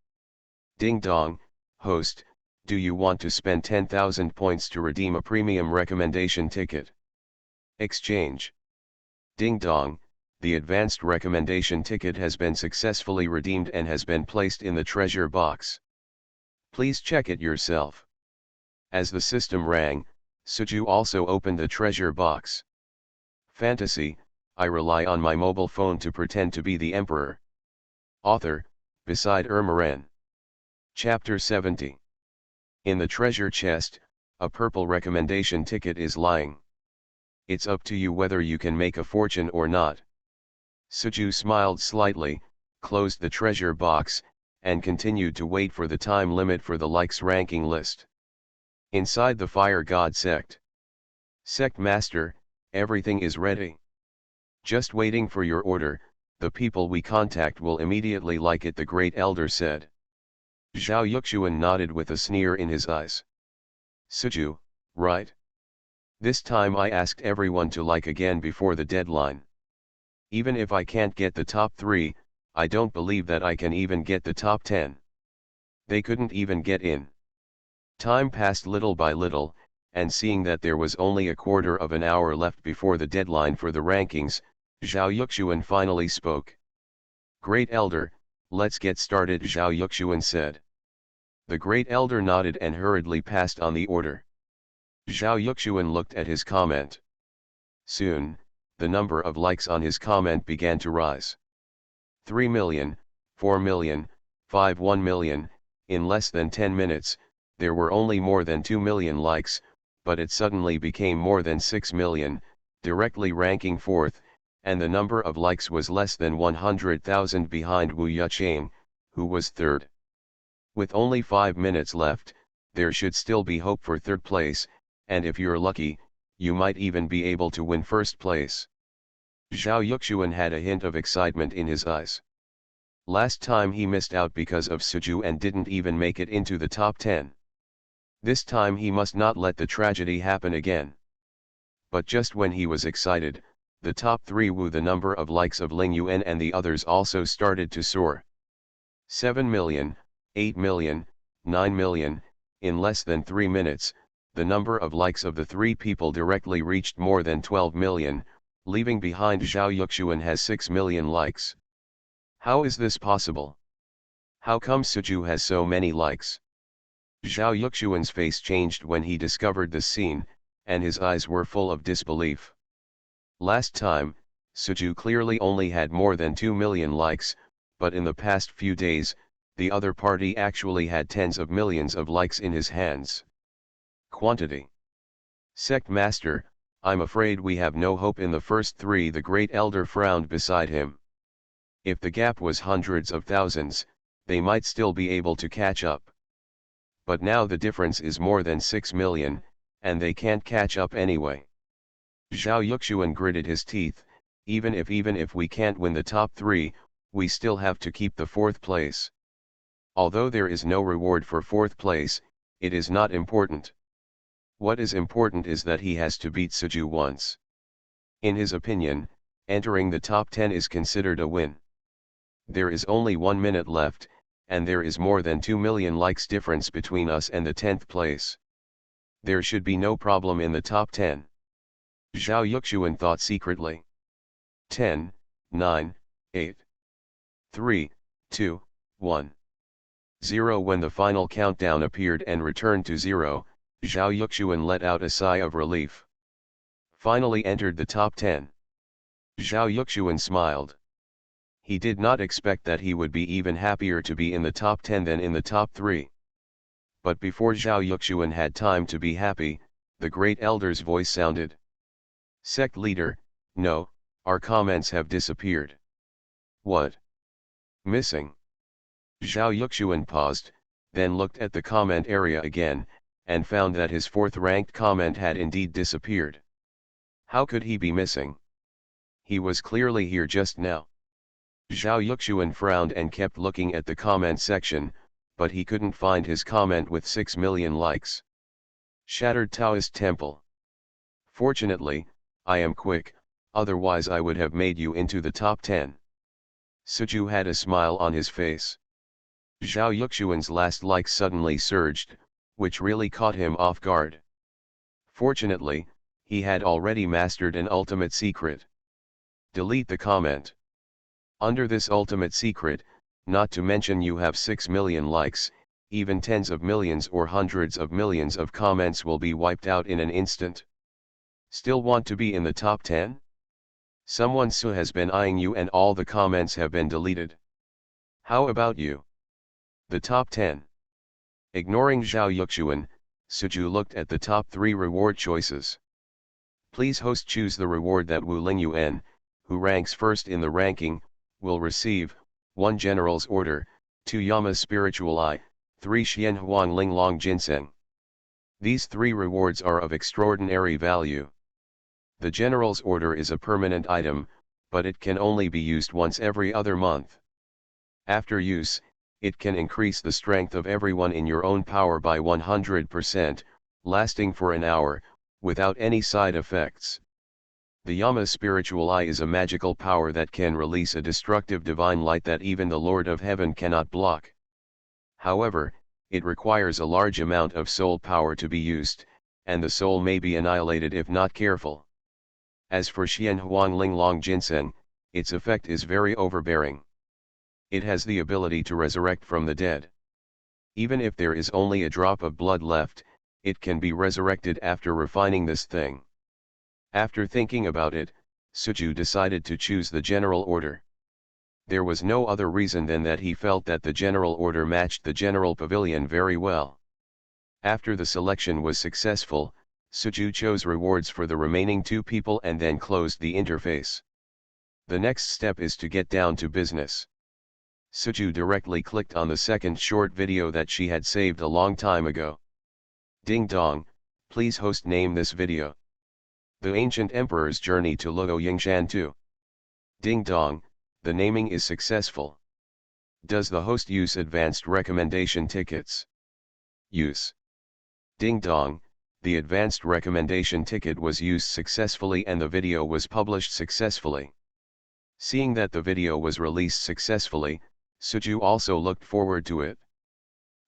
Speaker 1: Ding dong, host, do you want to spend 10,000 points to redeem a premium recommendation ticket? Exchange. Ding dong, the advanced recommendation ticket has been successfully redeemed and has been placed in the treasure box. Please check it yourself. As the system rang, Suju also opened the treasure box. Fantasy, I rely on my mobile phone to pretend to be the emperor. Author, Beside Ermaren. Chapter 70. In the treasure chest, a purple recommendation ticket is lying. It's up to you whether you can make a fortune or not. Suju smiled slightly, closed the treasure box, and continued to wait for the time limit for the likes ranking list. Inside the Fire God sect. Sect Master, everything is ready. Just waiting for your order, the people we contact will immediately like it, the Great Elder said. Zhao Yuxuan nodded with a sneer in his eyes. Suju, right? This time I asked everyone to like again before the deadline. Even if I can't get the top 3, I don't believe that I can even get the top 10. They couldn't even get in. Time passed little by little, and seeing that there was only a quarter of an hour left before the deadline for the rankings, Zhao Yuxuan finally spoke. Great Elder, let's get started, Zhao Yuxuan said. The Great Elder nodded and hurriedly passed on the order. Zhao Yuxuan looked at his comment. Soon, the number of likes on his comment began to rise. 3 million, 4 million, 1 million, in less than 10 minutes, there were only more than 2 million likes, but it suddenly became more than 6 million, directly ranking 4th, and the number of likes was less than 100,000 behind Wu Yucheng, who was 3rd. With only 5 minutes left, there should still be hope for 3rd place, and if you're lucky, you might even be able to win 1st place. Zhao Yuxuan had a hint of excitement in his eyes. Last time he missed out because of Suju and didn't even make it into the top 10. This time he must not let the tragedy happen again. But just when he was excited, the top 3 Wu, the number of likes of Ling Yuan and the others also started to soar. 7 million, 8 million, 9 million, in less than 3 minutes, the number of likes of the 3 people directly reached more than 12 million, leaving behind Zhao Yuxuan has 6 million likes. How is this possible? How come Suju has so many likes? Zhao Yuxuan's face changed when he discovered this scene, and his eyes were full of disbelief. Last time, Suju clearly only had more than 2 million likes, but in the past few days, the other party actually had tens of millions of likes in his hands. Quantity. Sect Master, I'm afraid we have no hope in the first 3. The Great Elder frowned beside him. If the gap was hundreds of thousands, they might still be able to catch up. But now the difference is more than 6 million, and they can't catch up anyway. Zhao Yuxuan gritted his teeth. Even if we can't win the top 3, we still have to keep the 4th place. Although there is no reward for 4th place, it is not important. What is important is that he has to beat Suju once. In his opinion, entering the top 10 is considered a win. There is only 1 minute left, and there is more than 2 million likes difference between us and the 10th place. There should be no problem in the top 10. Zhao Yuxuan thought secretly. 10, 9, 8. 3, 2, 1. 0. When the final countdown appeared and returned to 0, Zhao Yuxuan let out a sigh of relief. Finally entered the top 10. Zhao Yuxuan smiled. He did not expect that he would be even happier to be in the top 10 than in the top 3. But before Zhao Yuxuan had time to be happy, the great elder's voice sounded. Sect leader, no, our comments have disappeared. What? Missing? Zhao Yuxuan paused, then looked at the comment area again, and found that his fourth-ranked comment had indeed disappeared. How could he be missing? He was clearly here just now. Zhao Yuxuan frowned and kept looking at the comment section, but he couldn't find his comment with 6 million likes. Shattered Taoist Temple. Fortunately, I am quick, otherwise I would have made you into the top 10. Suju had a smile on his face. Zhao Yuxuan's last like suddenly surged, which really caught him off guard. Fortunately, he had already mastered an ultimate secret. Delete the comment. Under this ultimate secret, not to mention you have 6 million likes, even tens of millions or hundreds of millions of comments will be wiped out in an instant. Still want to be in the top 10? Someone has been eyeing you and all the comments have been deleted. How about you? The top 10. Ignoring Zhao Yuxuan, Suju looked at the top 3 reward choices. Please host choose the reward that Wu Lingyuan, who ranks first in the ranking, will receive, 1 General's Order, 2 Yama's Spiritual Eye, 3 Xian Huang Linglong Ginseng. These 3 rewards are of extraordinary value. The General's Order is a permanent item, but it can only be used once every other month. After use, it can increase the strength of everyone in your own power by 100%, lasting for an hour, without any side effects. The Yama Spiritual Eye is a magical power that can release a destructive divine light that even the Lord of Heaven cannot block. However, it requires a large amount of soul power to be used, and the soul may be annihilated if not careful. As for Xian Huang Linglong Ginseng, its effect is very overbearing. It has the ability to resurrect from the dead. Even if there is only a drop of blood left, it can be resurrected after refining this thing. After thinking about it, Suju decided to choose the General Order. There was no other reason than that he felt that the General Order matched the General Pavilion very well. After the selection was successful, Suju chose rewards for the remaining 2 people and then closed the interface. The next step is to get down to business. Suju directly clicked on the second short video that she had saved a long time ago. Ding dong, please host name this video. The Ancient Emperor's Journey to Luo Yingshan 2. Ding dong, the naming is successful. Does the host use advanced recommendation tickets? Use. Ding dong, the advanced recommendation ticket was used successfully and the video was published successfully. Seeing that the video was released successfully, Suju also looked forward to it.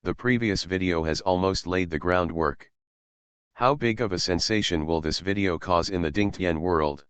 Speaker 1: The previous video has almost laid the groundwork. How big of a sensation will this video cause in the Dingtian world?